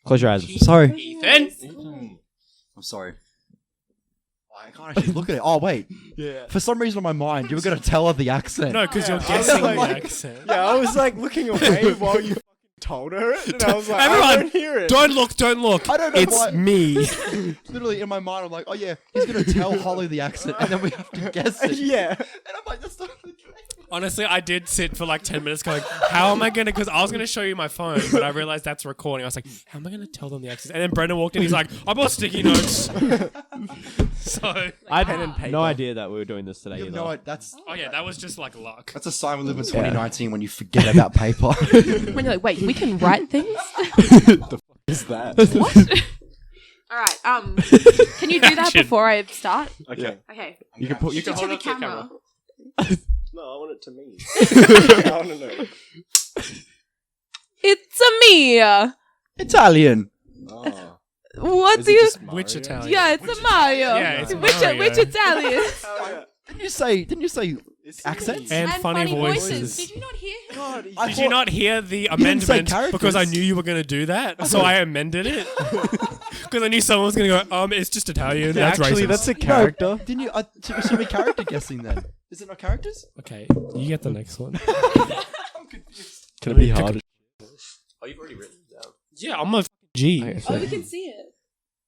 Close your eyes. Sorry. Ethan. I'm sorry. I can't actually look at it. Oh wait. Yeah. For some reason in my mind, you were gonna tell her the accent. No, because you're I was guessing like- the accent. Yeah, I was like looking away while you told her it, and I was like, I Everyone, don't hear it. Don't look. I don't know It's why. me. Literally in my mind, I'm like, oh yeah, he's gonna tell Holly the accent, and then we have to guess it. Yeah. And I'm like, that's not the dream. Honestly, I did sit for like 10 minutes going, how am I going to, because I was going to show you my phone, but I realized that's recording. I was like, how am I going to tell them the accent? And then Brendan walked in, he's like, I bought sticky notes. So, I Pen and had paper. no idea that we were doing this today. You either. know what? That's oh yeah, that was just like luck. a sign we live in 2019 when you forget about paper. When you're like, wait, we can write things? Is that? What? All right. Can you do that Action. before I start? Okay. Okay. You can put. You can To hold the up to the camera. camera. No, I want it to me. I want to know. It's a me. Italian. Oh. What Is do it you? just Mario? Which Italian? Yeah, it's a Mario. Yeah, it's which Mario. which Italian? Oh, yeah. Didn't you say It's accents? me. And funny voices. Did you not hear? God, Did you not hear the didn't say amendment characters. because I knew you were going to do that? So I amended it. Because I knew someone was going to go, it's just Italian. That's actually, racist. that's a character. Didn't you? It should be character guessing then. Is it not characters? Okay, you get the next one. I'm confused. Can it be hard? Oh, you've already written it down. Yeah, I'm a G. Okay, Oh, so we can see it.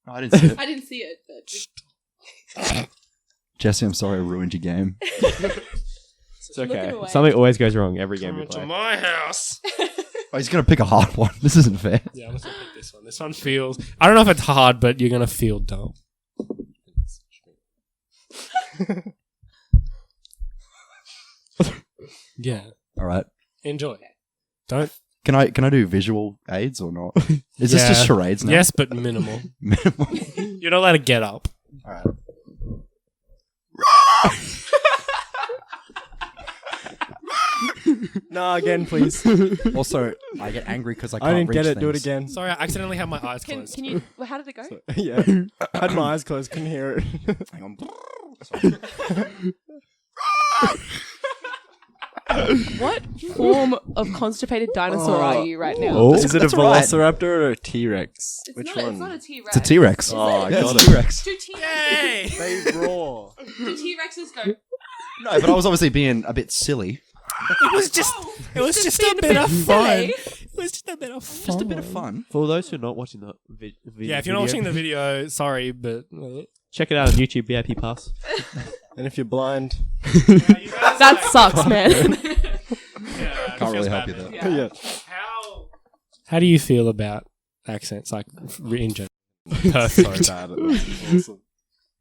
No, I didn't see it. I didn't see it, but Jesse, I'm sorry I ruined your game. it's Looking okay. away. Something always goes wrong every game we Come to play. my house. Oh, he's gonna pick a hard one. This isn't fair. Yeah, I'm just gonna pick this one. This one feels. I don't know if it's hard, but you're gonna feel dumb. Yeah, All right. enjoy. Don't. Can I do visual aids or not? Is this just Yeah. charades now? Yes, but minimal. Minimal. You're not allowed to get up. All right. Nah, again, please. Also, I get angry because I I can't didn't reach get it. Do it things. again. Sorry, I accidentally had my eyes can closed. you? Well, how did it go? Yeah. I had my eyes closed. Couldn't hear it. Hang on. What form of constipated dinosaur are you right now? Oh. Is it a That's all right. velociraptor or a T-Rex? It's Which not, one? It's not a T-Rex. It's a T-Rex. Oh, I Yeah, got it's it. a T-Rex. Do T-Rex? Yay! They roar. Do T-Rexes go? No, but I was obviously being a bit silly. It was just. It was just a being a bit bit of fun. silly. It was just a bit of fun. Just a bit of fun. For those who are not watching the video, Yeah, if you're not watching the video, sorry, but check it out on YouTube. VIP Pass. And if you're blind, That sucks, man. Can't really help you there. yeah. How do you feel about accents, like in general? Perfect. Awesome.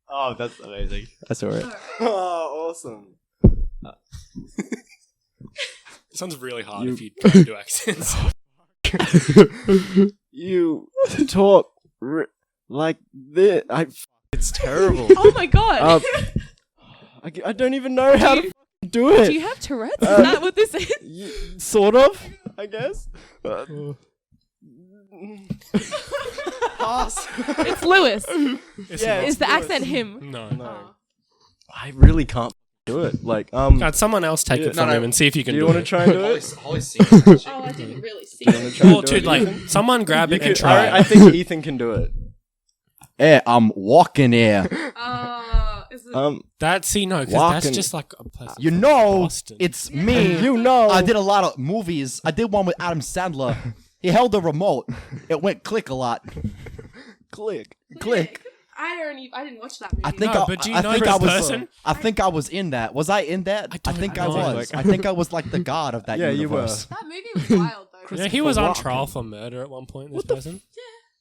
Oh, that's amazing. That's alright. Oh, awesome. It sounds really hard You- if you try to do accents. You talk like this. It's terrible. Oh my god. I don't even know how to do it. Do you have Tourette's? Is that what this is? Sort of, I guess. Pass. It's Lewis. Yeah, Is the accent him? No. Oh. I really can't do it. Like, God, someone else take it No, from no. him and see if you can do do, you want to it. try and do it? Oh, I didn't really see You wanna it. try and Well, do dude, it, like, Ethan? someone grab You it and could- try I it. think Ethan can do it. Hey, I'm walking here. Is it? See, no, because Walking. that's just like a place. You know, Boston. it's me. You know. I did a lot of movies. I did one with Adam Sandler. He held the remote. It went click a lot. click. Click. I didn't watch that movie. I think No, I, but do you I know think this I was. person? I think I was in that. Was I in that? I I don't think I know. was. I think I was like the god of that Yeah, you were. universe. that movie was wild though. Yeah, he was on Walken. trial for murder at one point. This person.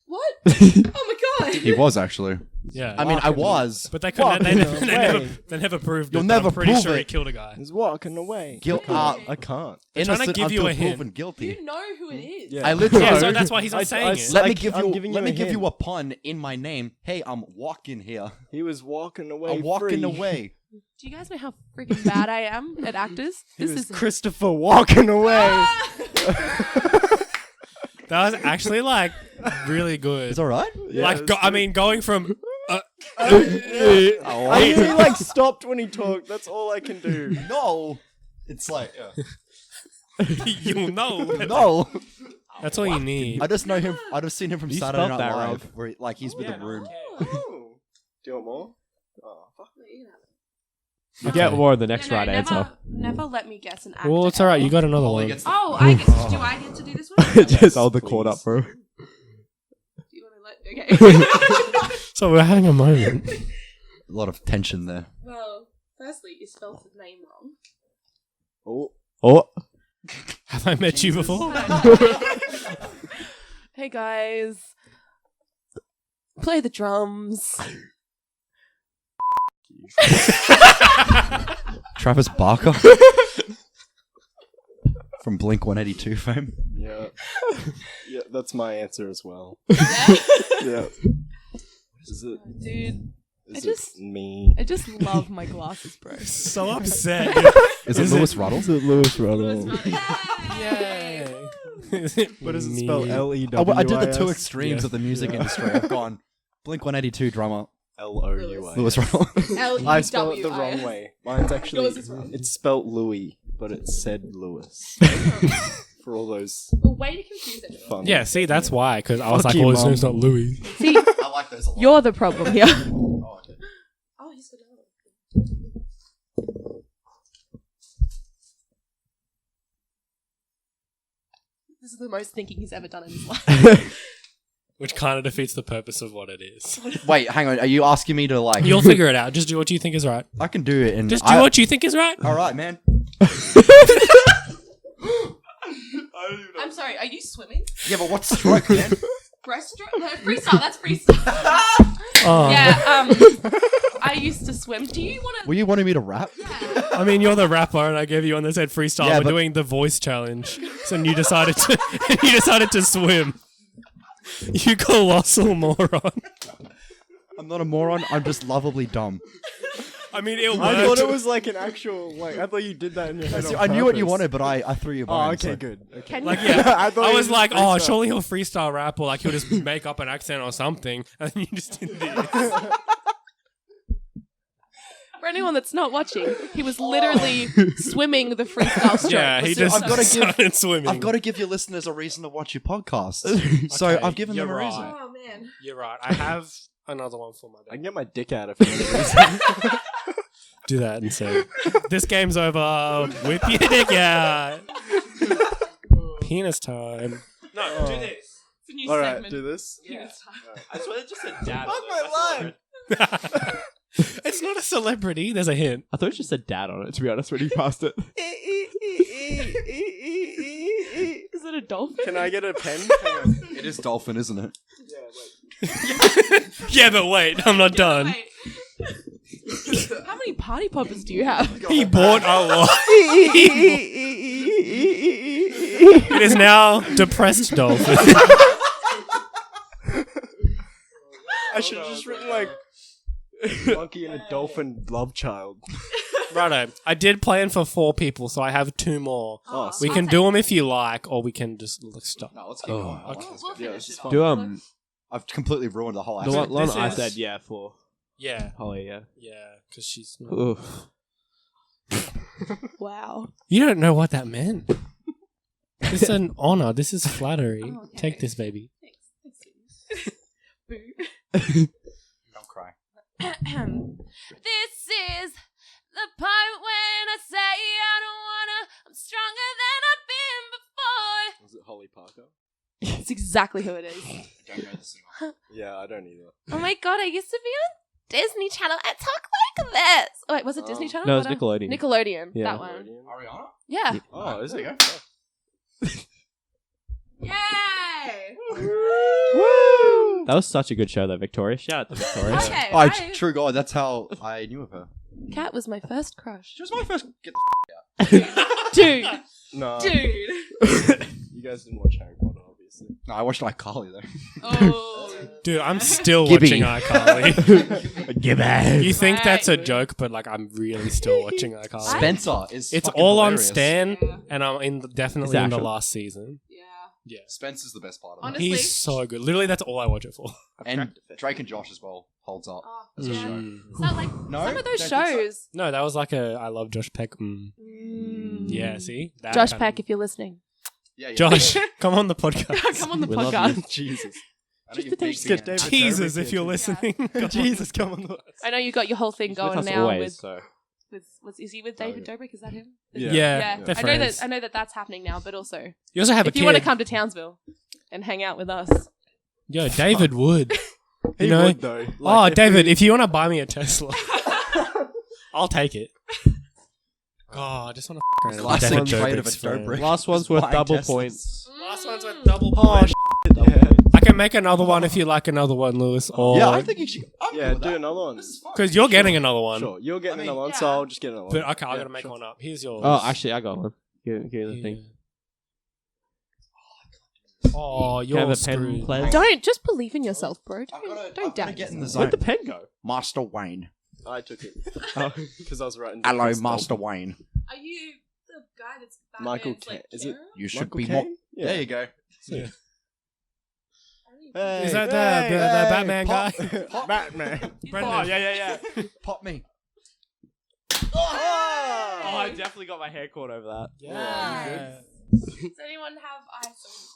What? Oh my god. He was actually. Yeah. I mean, I was. but they couldn't. They Walking never. away. They never proved You'll it. but never I'm pretty prove sure he it. killed a guy. He's walking away. Guilt. I can't. They're trying to Innocent give you until a hint. proven guilty. You know who it is. Yeah. I literally. Yeah, so that's why he's not saying I- it. Let me Like, give I'm you. giving Let you me a give you hint. a pun in my name. Hey, I'm walking here. He was walking away. I'm walking free. away. Do you guys know how freaking bad I am at actors? He This was is Christopher walking away. That was actually like really good. It's all right. Yeah, like, it's I mean, going from. I knew he like stopped when he talked. That's all I can do. No. It's like You'll know. no. That's all you need. I just know him. I'd have seen him from You Saturday spelled Night that Live, wrong. where like he's with the room. Oh. Do you want more? Oh, fuck. You get more in the next No, right answer. Never let me guess an actor. Well, it's alright. You got another Ollie one. gets the- Oh, I get. Do I get to do this one? Just hold the cord up, bro. Do you want to let? Okay. So we're having a moment. A lot of tension there. Well, firstly, you spelled his name wrong. Oh. Have I met you before? Hey guys, play the drums. Travis Barker from Blink 182 fame. Yeah. Yeah, that's my answer as well. Yeah? Yeah. Is it? Dude, Is I just- it me? I just love my glasses, bro. So upset. Is it Lewis Ruddle? Is it Lewis Ruddle? Yay. What does it spell? Me. L-E-W-I-S? I did the two extremes Yeah. of the music industry. I've gone Blink 182 drummer L-O-U-I-S. Lewis Ruddle. I spelled it the wrong L-E-W-I-S. way. Mine's actually, Yours is wrong. it's spelled Louis, but it said Lewis. For all those Well, way to confuse it. fun. Yeah, see, that's why. Because I was Fuck like, you, oh, his Mum. name's not Louis. See, I like those a lot. you're the problem here. Oh, okay. Oh, he's got another. This is the most thinking he's ever done in his life. Which kind of defeats the purpose of what it is. Wait, hang on. Are you asking me to like? You'll figure it out. Just do what you think is right. I can do it. And Just do what you think is right. All right, man. I'm sorry, are you swimming? Yeah, but what's stroke, man? Breaststroke? No, freestyle, that's freestyle. Oh. Yeah, I used to swim. Do you want to... Were you wanting me to rap? Yeah. I mean, you're the rapper, and I gave you one that said freestyle. Yeah, We're but- doing the voice challenge, so you decided to swim. You colossal moron. I'm not a moron. I'm just lovably dumb. I mean, it worked. I thought it was like an actual, like, I thought you did that in your head. See, on I knew what you purpose. wanted, but I threw you. Oh, okay, good. Okay. Can Like, you... yeah, I thought I you was just like, oh, freestyle. surely he'll freestyle rap, or like he'll just make up an accent or something, and you just did this. For anyone that's not watching, he was literally swimming the freestyle stroke. Yeah, he See, just I've gotta give- started swimming. I've got to give your listeners a reason to watch your podcast. So Okay, I've given them a you're reason. right. Oh, man. You're right. I have another one for my I dad. can get my dick out if you want to Do that instead. This game's over. Whip your dick out. Penis time. No, do this. It's a new Alright, segment. do this. Yeah. I swear it just said dad. Fuck my line! It's not a celebrity. There's a hint. I thought it just said dad on it, to be honest, when you passed it. Is it a dolphin? Can I get a pen? Hang on. It is dolphin, isn't it? Yeah, but wait, I'm not done. Wait. How many party poppers do you have? He bought a lot. It is now depressed dolphin. I should have just written like monkey and a dolphin love child. Righto. I did plan for 4 people, so I have 2 more. Oh, We can do them if you like, or we can just stop. No, let's keep going. We'll finish it off. Do I've completely ruined the whole the accent. one This I is- said, yeah, for Yeah. Holly, yeah. Yeah, because she's not... Oof. Wow. You don't know what that meant. It's an honor. This is flattery. Oh, okay. Take this, baby. Thanks. Thanks. Boo. Don't cry. This is the part when I say I don't wanna. I'm stronger than I've been before. Was it Holly Parker? It's exactly who it is. I don't know this anymore. Yeah, I don't either. Oh my god, I used to be on Disney Channel. I talk like this. Oh, wait, was it Disney Channel? No, it's What, Nickelodeon. Nickelodeon. Yeah. That one. Ariana? Yeah. Oh, is it? Yay! That was such a good show, though, Victoria. Shout out to Victoria. Okay. Oh, true God, that's how I knew of her. Kat was my first crush. She was my first. Get Dude. No. Dude. You guys didn't watch Harry Potter, obviously. No, I watched iCarly though. Oh. Dude, I'm still Gibby. watching iCarly. Gibby. You think that's a Right. joke, but like I'm really still watching iCarly. Spencer is. It's fucking all on hilarious. Stan, Yeah. and I'm in definitely Is it in the actual? last season. Yeah. Yeah, Spencer's the best part of it. Honestly. he's so good. Literally, that's all I watch it for. And Drake and Josh as well holds up. Oh, As a yeah. show. It's not like No? some of those Don't think so. shows. No, that was like a I love Josh Peck. Yeah, see, that Josh kind Peck, of- if you're listening. Yeah. Josh, come on the podcast. Come on the We love podcast. Jesus. I know you're Just big, just big get David Jesus, Dobrik if you're here, listening. Jesus, come on. I know you got your whole thing He's with going us now always, with so. Is he with David Dobrik? Is that him? Yeah, they're friends. I know that that's happening now, but also You also have a if kid. you want to come to Townsville and hang out with us, Yo, David would. He You know? would though. Oh, David, if you want to buy me a Tesla, I'll take it. Oh, I just want to. Classic trait of a Dobrik. Last one's worth double points. Last one's with double Oh, points. yeah. I can make another one if you like another one, Lewis. Or Yeah, I think you should. I'm Yeah, cool with do that. another one. This is fine. because you're getting another one. Sure, you're getting I mean, another one, yeah. so I'll just get another one. But okay, I Yeah, gotta make sure. one up. Here's yours. Oh, actually, I got one. Give me the thing. Oh, Can I have you're a pen, screwed. please? don't just believe in yourself, bro. I'm gonna Don't doubt get in the yourself. zone. Where'd the pen go? Master Wayne. I took it Oh. because I was writing. Hello, Chris Master Dalton. Wayne. Are you the guy that's Michael Caine. Is it You should Michael be Caine? more. Yeah. There you go. Yeah. Hey, Is that the hey, Batman pop- guy? Batman. Brendan. yeah. Pop me. Oh, I definitely got my hair caught over that. Yeah. Does anyone have eyes?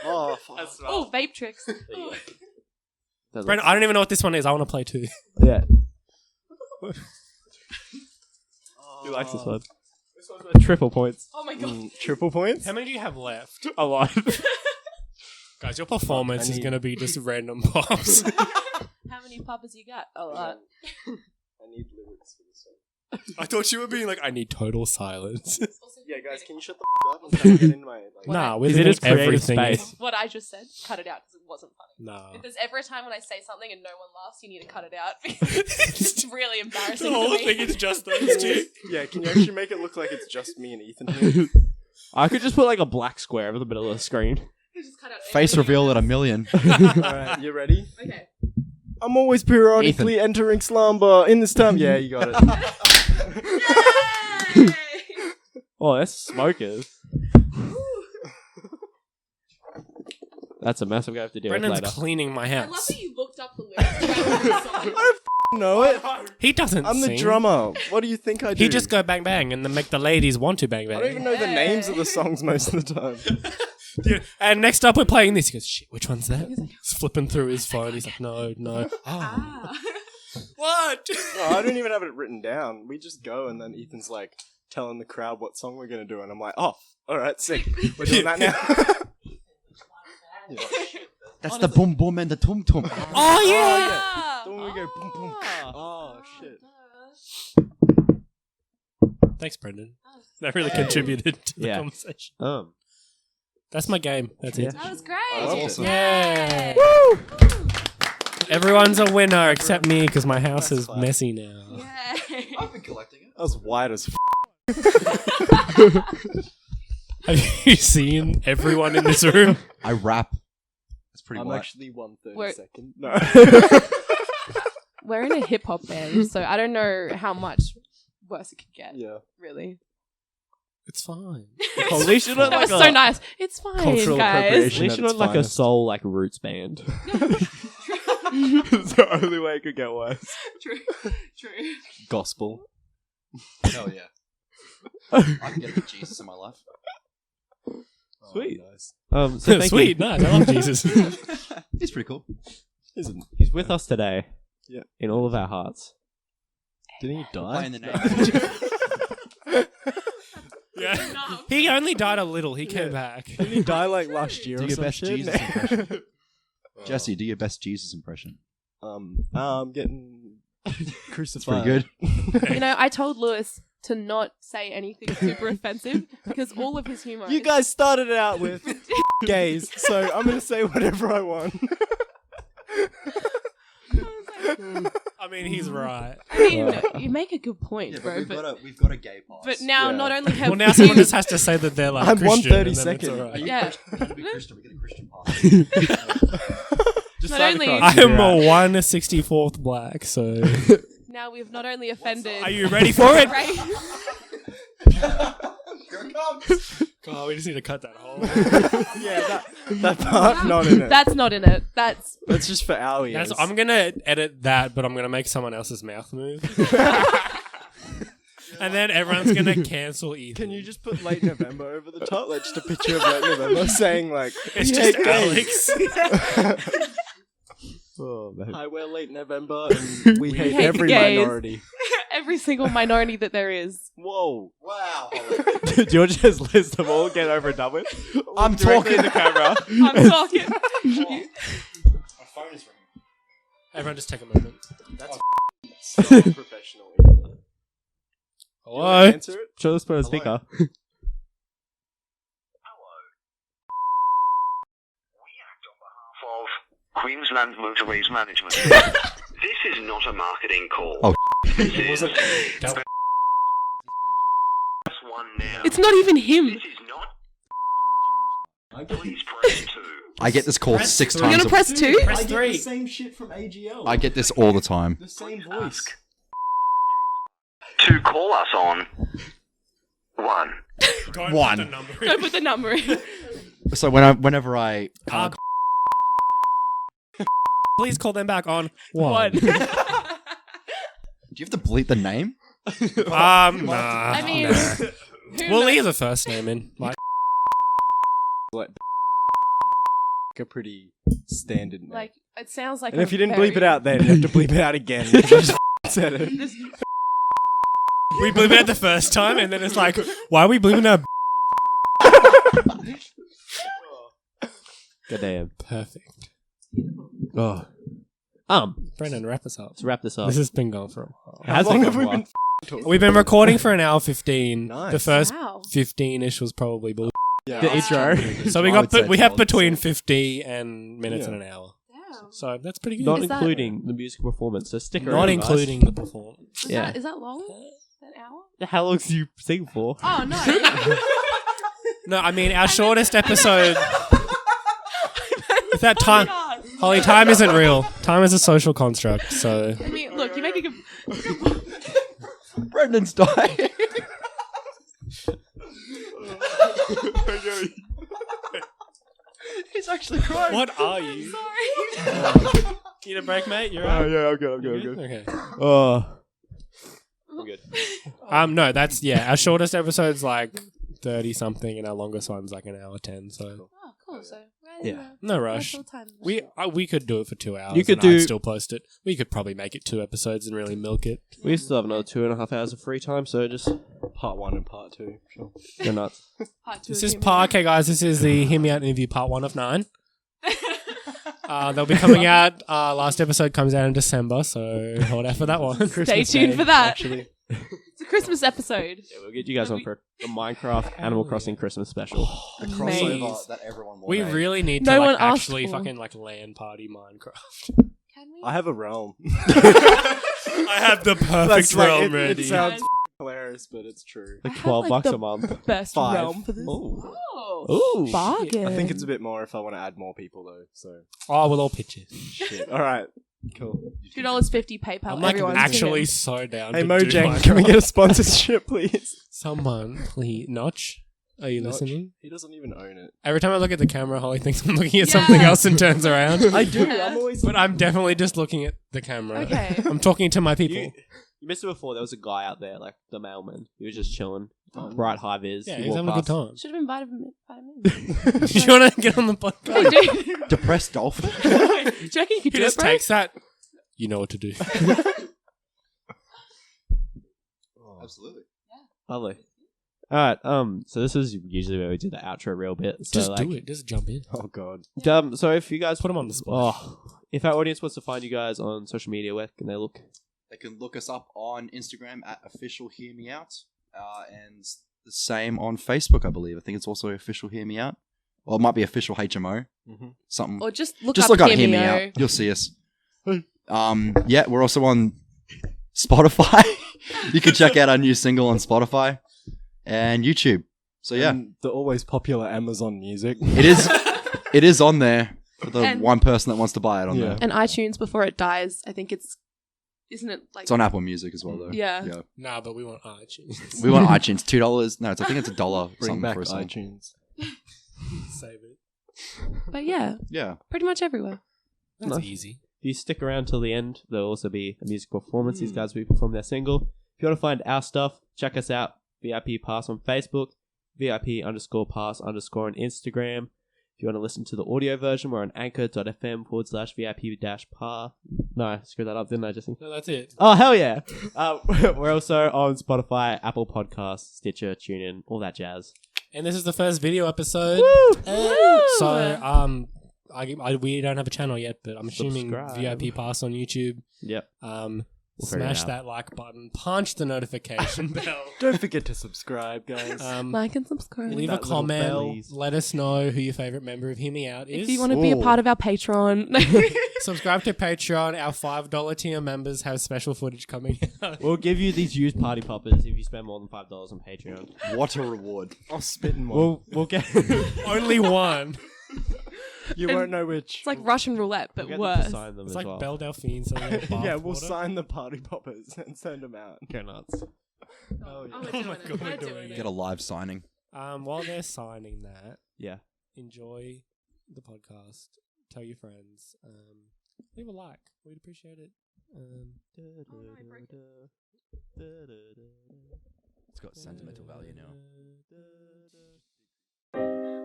Oh, fuck. Oh, vape tricks. Ooh. Brendan, I don't even know what this one is. I want to play too. Yeah. He likes this one. This one's worth triple points. Oh my god. Triple points? How many do you have left? A lot. Guys, your performance I is need- going to be just random pops. How many papas you got? A lot. I need lyrics for this one. I thought you were being like, I need total silence. Yeah, guys, can you shut the f up? I'm trying to get in my. Like, Nah, He's we're in doing his creative everything. space. What I just said, cut it out because it wasn't funny. Nah. If there's ever a time when I say something and no one laughs, you need to cut it out. It's really embarrassing The whole to me. thing is just those two. Yeah, can you actually make it look like it's just me and Ethan here? I could just put like a black square over the middle of the screen. Just cut out Face everything. reveal at a million. Alright, you ready? Okay. I'm always periodically entering slumber in this time. Yeah, you got it. Yay! Oh, that's smokers. That's a mess. I'm gonna have to deal with Brendan's later. cleaning my I love house. that you looked up the lyrics to this song. know it. He doesn't I'm the sing. drummer. What do you think I do? He just go bang bang and then make the ladies want to bang I bang. don't even know the names of the songs most of the time. Yeah, and next up we're playing this. He goes, shit, which one's that? He's flipping through his phone. He's like, no. Oh. Ah. What? No, I don't even have it written down. We just go and then Ethan's like telling the crowd what song we're gonna do, and I'm like, oh, all right, sick. We're doing that now. That's the boom boom and the tum tum. Oh, yeah. Ah. Then we go boom boom. Ah. Oh shit. Thanks, Brendan. That really contributed to the Yeah. conversation. That's my game. That's it. That was great. That was awesome. Yeah. Woo! Everyone's a winner except me because my house That's is fine. messy now. Yay. I've been collecting it. That was white as Have you seen everyone in this room? I rap. It's pretty I'm white. actually 1/32. We're- No. We're in a hip hop band, so I don't know how much worse it could get. Yeah. Really. It's fine. At least you're not That like was a so nice. It's fine, Cultural guys. At appropriation. least you're At not its like a finest. soul like roots band. It's the only way it could get worse. True. True. Gospel. Hell yeah. I can get the Jesus in my life. Sweet. Oh, nice. So thank Sweet, you. nice. I love Jesus. He's pretty cool. Isn't? He's with us today. Yeah. In all of our hearts. Didn't he Playing die? the name. Yeah. Enough. He only died a little. He came back. Didn't he die like last year Do or your some best shit? Jesus impression. Jesse, do your best Jesus impression. I'm getting crucified. Pretty good. You know, I told Lewis to not say anything super offensive because all of his humor. You is- guys started it out with gays, so I'm gonna say whatever I want. I mean, he's right. I mean, you make a good point, Yeah, bro. but we've got a gay pass. But now, Yeah. not only have Well, now we- someone just has to say that they're like I'm Christian. and then it's 132nd. all right. Yeah. We're gonna be Christian. We get a Christian pass. Just Not sign only- across. I am a 1/64th black, so. now we've not only offended. Are you ready for it? Right? Here it comes. God, we just need to cut that whole. Yeah, that part not in it. That's not in it. That's That's just for our ears. I'm gonna edit that, but I'm gonna make someone else's mouth move. And then everyone's gonna cancel Ethan. Can you just put late November over the top? Like just a picture of late November saying like It's "We just hate gays." Alex. Oh, man. I wear late November and we hate hate every gays. minority. every single minority that there is. Whoa. Wow. Do you want to just list them all, get over and done with? I'm Directly talking. in the camera. I'm talking. My phone is ringing. Everyone just take a moment. So professional. Hello? Answer it? Show this for a Hello. speaker. Of Queensland Motorways Management. This is not a marketing call. Oh, This is Don't- press 1 now. It's not even him. This is not. Please press 2. I get this call Press 6 three. You're times. gonna press 2? Press 3. same shit from AGL. I get this all the time. the same voice. To call us on 1. Don't One. put the number in. Don't put the number in. So whenever I Ah, please call them back on One. do you have to bleep the name? Nah. I mean, nah. who We'll knows? leave the first name in. Like, Like a pretty standard name. Like, it sounds like. and if a you didn't very- bleep it out then, you have to bleep it out again. Because I just said it. This- we bleep it out the first time, and then it's like, why are we bleeping out? Goddamn. Perfect. Oh. Brendan, wrap us up. Let's wrap this up. This has been going for a while. How How's it long gone, have we Mark? been talking? We've been recording for an hour 15. Nice. The first Wow. 15-ish was probably bull. Yeah. The intro. So we I got would say we have 12, between so- 50 and minutes Yeah. and an hour. Damn. So that's pretty good. Not Is that- including the musical performance. So stick around. Not guys. including the performance. Yeah. Is that long? An hour? How long do you sing for? Oh, no. No, I mean our shortest episode. Is that time? God. Holly, time isn't real. Time is a social construct. So I mean, look, you make a good. Brendan's dying. He's actually crying. what are you? Sorry. Need a break, mate? You're Oh, right. yeah, I'm good. Okay. Oh. I'm good. No, that's Our shortest episode's like 30 something, and our longest one's like an hour 10. So Oh, cool. So, right Yeah. in the- no rush. right till time. We could do it for 2 hours. You could and I'd do- still post it. We could probably make it 2 episodes and really milk it. We still have another 2.5 hours of free time, so just Part 1 and part 2. Sure. go nuts. Part 2 This of is him. part. Okay, guys, this is the Hear Me Out interview part 1 of 9. They'll be coming out. Last episode comes out in December, so hold out for that one. Stay tuned for that. Actually. It's a Christmas episode. Yeah, we'll get you guys on for a Minecraft Animal Crossing Christmas special. The Amazing. crossover that everyone We wanted. really need No to one like asked actually for. fucking like LAN party Minecraft. Can we? I have a realm. I have the perfect That's like, realm it ready. sounds hilarious, but it's true. Like I have, 12 like, bucks the a month. Best 5. realm for this. Oh. Oh, Ooh. bargain. I think it's a bit more if I want to add more people though. So Oh, we'll all pitch it. shit. All right, cool. $2.50 PayPal. I'm like Everyone's actually in. so down. Hey to do Mojang, can we Minecraft. get a sponsorship, please? Someone, please, Notch? Are you Notch? listening? He doesn't even own it. Every time I look at the camera, Holly thinks I'm looking at something else and turns around. I do. Yeah. I'm always. But I'm definitely just looking at the camera. Okay. I'm talking to my people. You missed it before. There was a guy out there, like the mailman. He was just chilling. Bright high vis. Yeah, He he's walked having a good past. time. Should have invited him. Do you want to get on the podcast? Hey, dude. Depressed dolphin. Do you reckon you could He do just it, bro? takes that. You know what to do. Absolutely. Lovely. All right. So this is usually where we do the outro real bit. So Just like, do it. Just jump in. Oh god. So if you guys Put him on the spot. if our audience wants to find you guys on social media, where can they look? They can look us up on Instagram at official Hear Me Out, and the same on Facebook, I believe. I think it's also official Hear Me Out. Well, it might be official HMO. Something. Or just look Just up look up Hear Hear Me Me Out. You'll see us. Yeah, we're also on Spotify. You can check out our new single on Spotify and YouTube. So yeah, And the always popular Amazon Music. it is on there for the And- one person that wants to buy it on Yeah. there. And iTunes before it dies. I think it's. Isn't it like. It's on Apple Music as well, though. Yeah. Nah, but we want iTunes. We want iTunes $2. No, I think it's $1 Bring something back for a song. iTunes. Save it. But yeah, Yeah. pretty much everywhere. That's Nice. easy. If you stick around till the end, there'll also be a music performance. These guys will be performing their single. If you want to find our stuff, check us out. VIP Pass on Facebook, VIP_pass_ on Instagram. If you want to listen to the audio version, we're on anchor.fm/VIP-par. No, I screwed that up, didn't I, Jesse? No, that's it. Oh, hell yeah. We're also on Spotify, Apple Podcasts, Stitcher, TuneIn, all that jazz. And this is the first video episode. So, we don't have a channel yet, but I'm assuming Subscribe. VIP Pass on YouTube. Yep. figure it Smash out. that like button, punch the notification bell. Don't forget to subscribe, guys. Like and subscribe. Leave a That little comment. bellies. Let us know who your favorite member of Hear Me Out is. If you want to be a Ooh. part of our Patreon. Subscribe to Patreon. Our $5 tier members have special footage coming out. We'll give you these used party poppers if you spend more than $5 on Patreon. What a reward. I'll spit in one. We'll get Only one. You won't know which. It's like Russian roulette, but we'll get them to worse. sign them It's as like well. Belle Delphine. So Yeah, we'll sign the party poppers and send them out. Go nuts. Oh, yeah. we're Oh doing my it. God, We're we're doing doing it. Get a live signing. While they're signing that, Yeah. enjoy the podcast. Tell your friends. Leave a like. We'd appreciate it. It's got sentimental value now.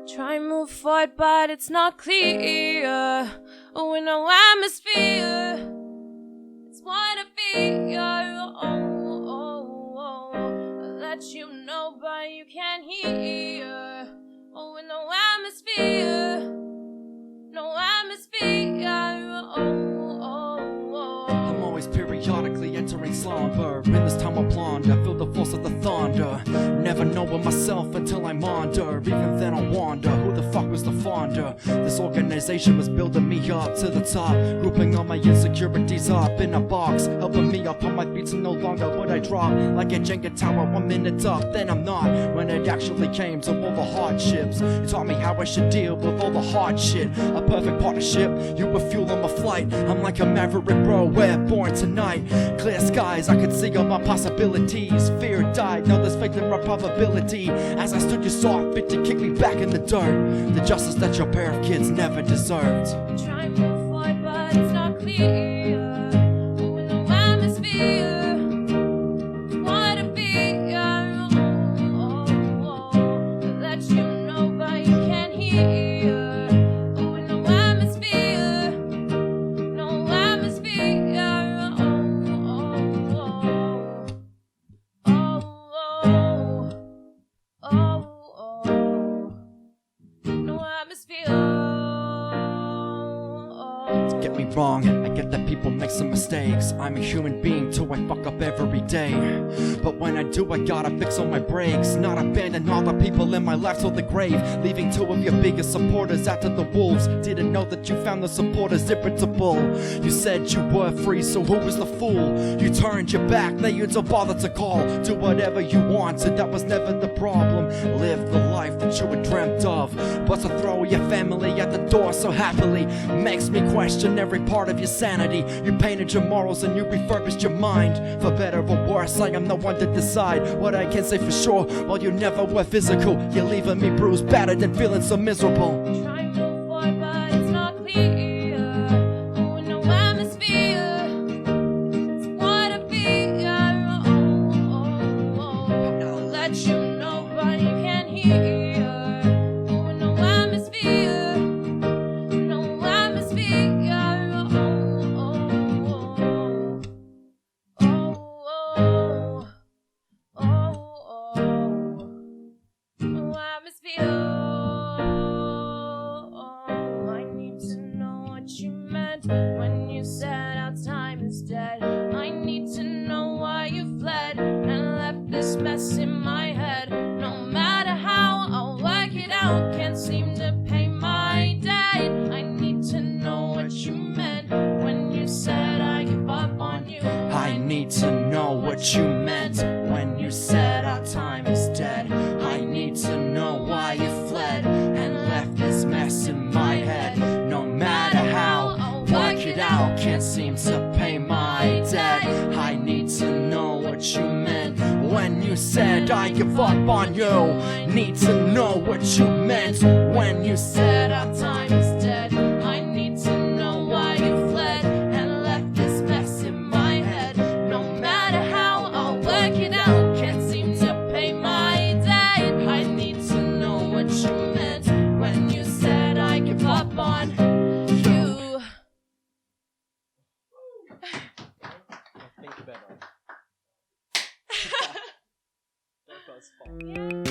Try and move forward, but it's not clear. Oh, in no atmosphere. It's what I feel. I let you know, but you can't hear. Oh, in no atmosphere. No atmosphere. I'm always periodically entering slumber. In this time of plunder, I feel the force of the thunder. Never knowing myself until I'm under. Even then I wonder, who the fuck was the founder? This organization was building me up to the top, grouping all my insecurities up in a box, helping me up on my feet so no longer would I drop. Like a Jenga tower, 1 minute up, then I'm not. When it actually came to all the hardships, you taught me how I should deal with all the hard shit. A perfect partnership, you were fuel on my flight. I'm like a maverick bro, we're born tonight. Clear skies, I could see all my possibilities. Fear died, now there's faith in my probability. As I stood, you saw fit to kick me back in the dirt. The justice that your pair of kids never deserved. Try and move forward, but it's not clear. Oh, in no atmosphere. What a fear. I let you know, but you can't hear. Oh, in no atmosphere. No atmosphere. No atmosphere. Get me wrong, I get that people make some mistakes. I'm a human being too, I fuck up every day. But when I do, I gotta fix all my breaks. Not abandon all the people in my life to the grave. Leaving 2 of your biggest supporters after the wolves. Didn't know that you found the supporters irritable. You said you were free, so who was the fool? You turned your back, now you don't bother to call. Do whatever you wanted, that was never the problem. Live the life that you had dreamt of. But to throw your family at the door so happily makes me question every part of your sanity. You painted your morals and you refurbished your mind. For better or worse, I am the one to decide what I can say for sure. While you never were physical, you're leaving me bruised, battered, and feeling so miserable. Try and move forward, but it's not clear. Oh, in no atmosphere. It's what I feel. I let you know, but you can't hear. Oh, in no atmosphere. No atmosphere. No atmosphere. I need to know what you meant when you said our time is dead. I need to know why you fled and left this mess in my head. No matter how I'll work it out, can't seem to pay my debt. I need to know what you meant when you said I give up on you. I need to know what you meant when you said our time is dead. I need to know why you fled and left this mess in my head. No matter how I'll work it out, can't seem to pay my debt. I need to know what you meant when you said I give up on you. Need to know what you meant when you said our time is dead. I need to know why you fled and left this mess in my head. No matter how I'll work it out, can't seem to pay my debt. I need to know what you meant when you said I was fun.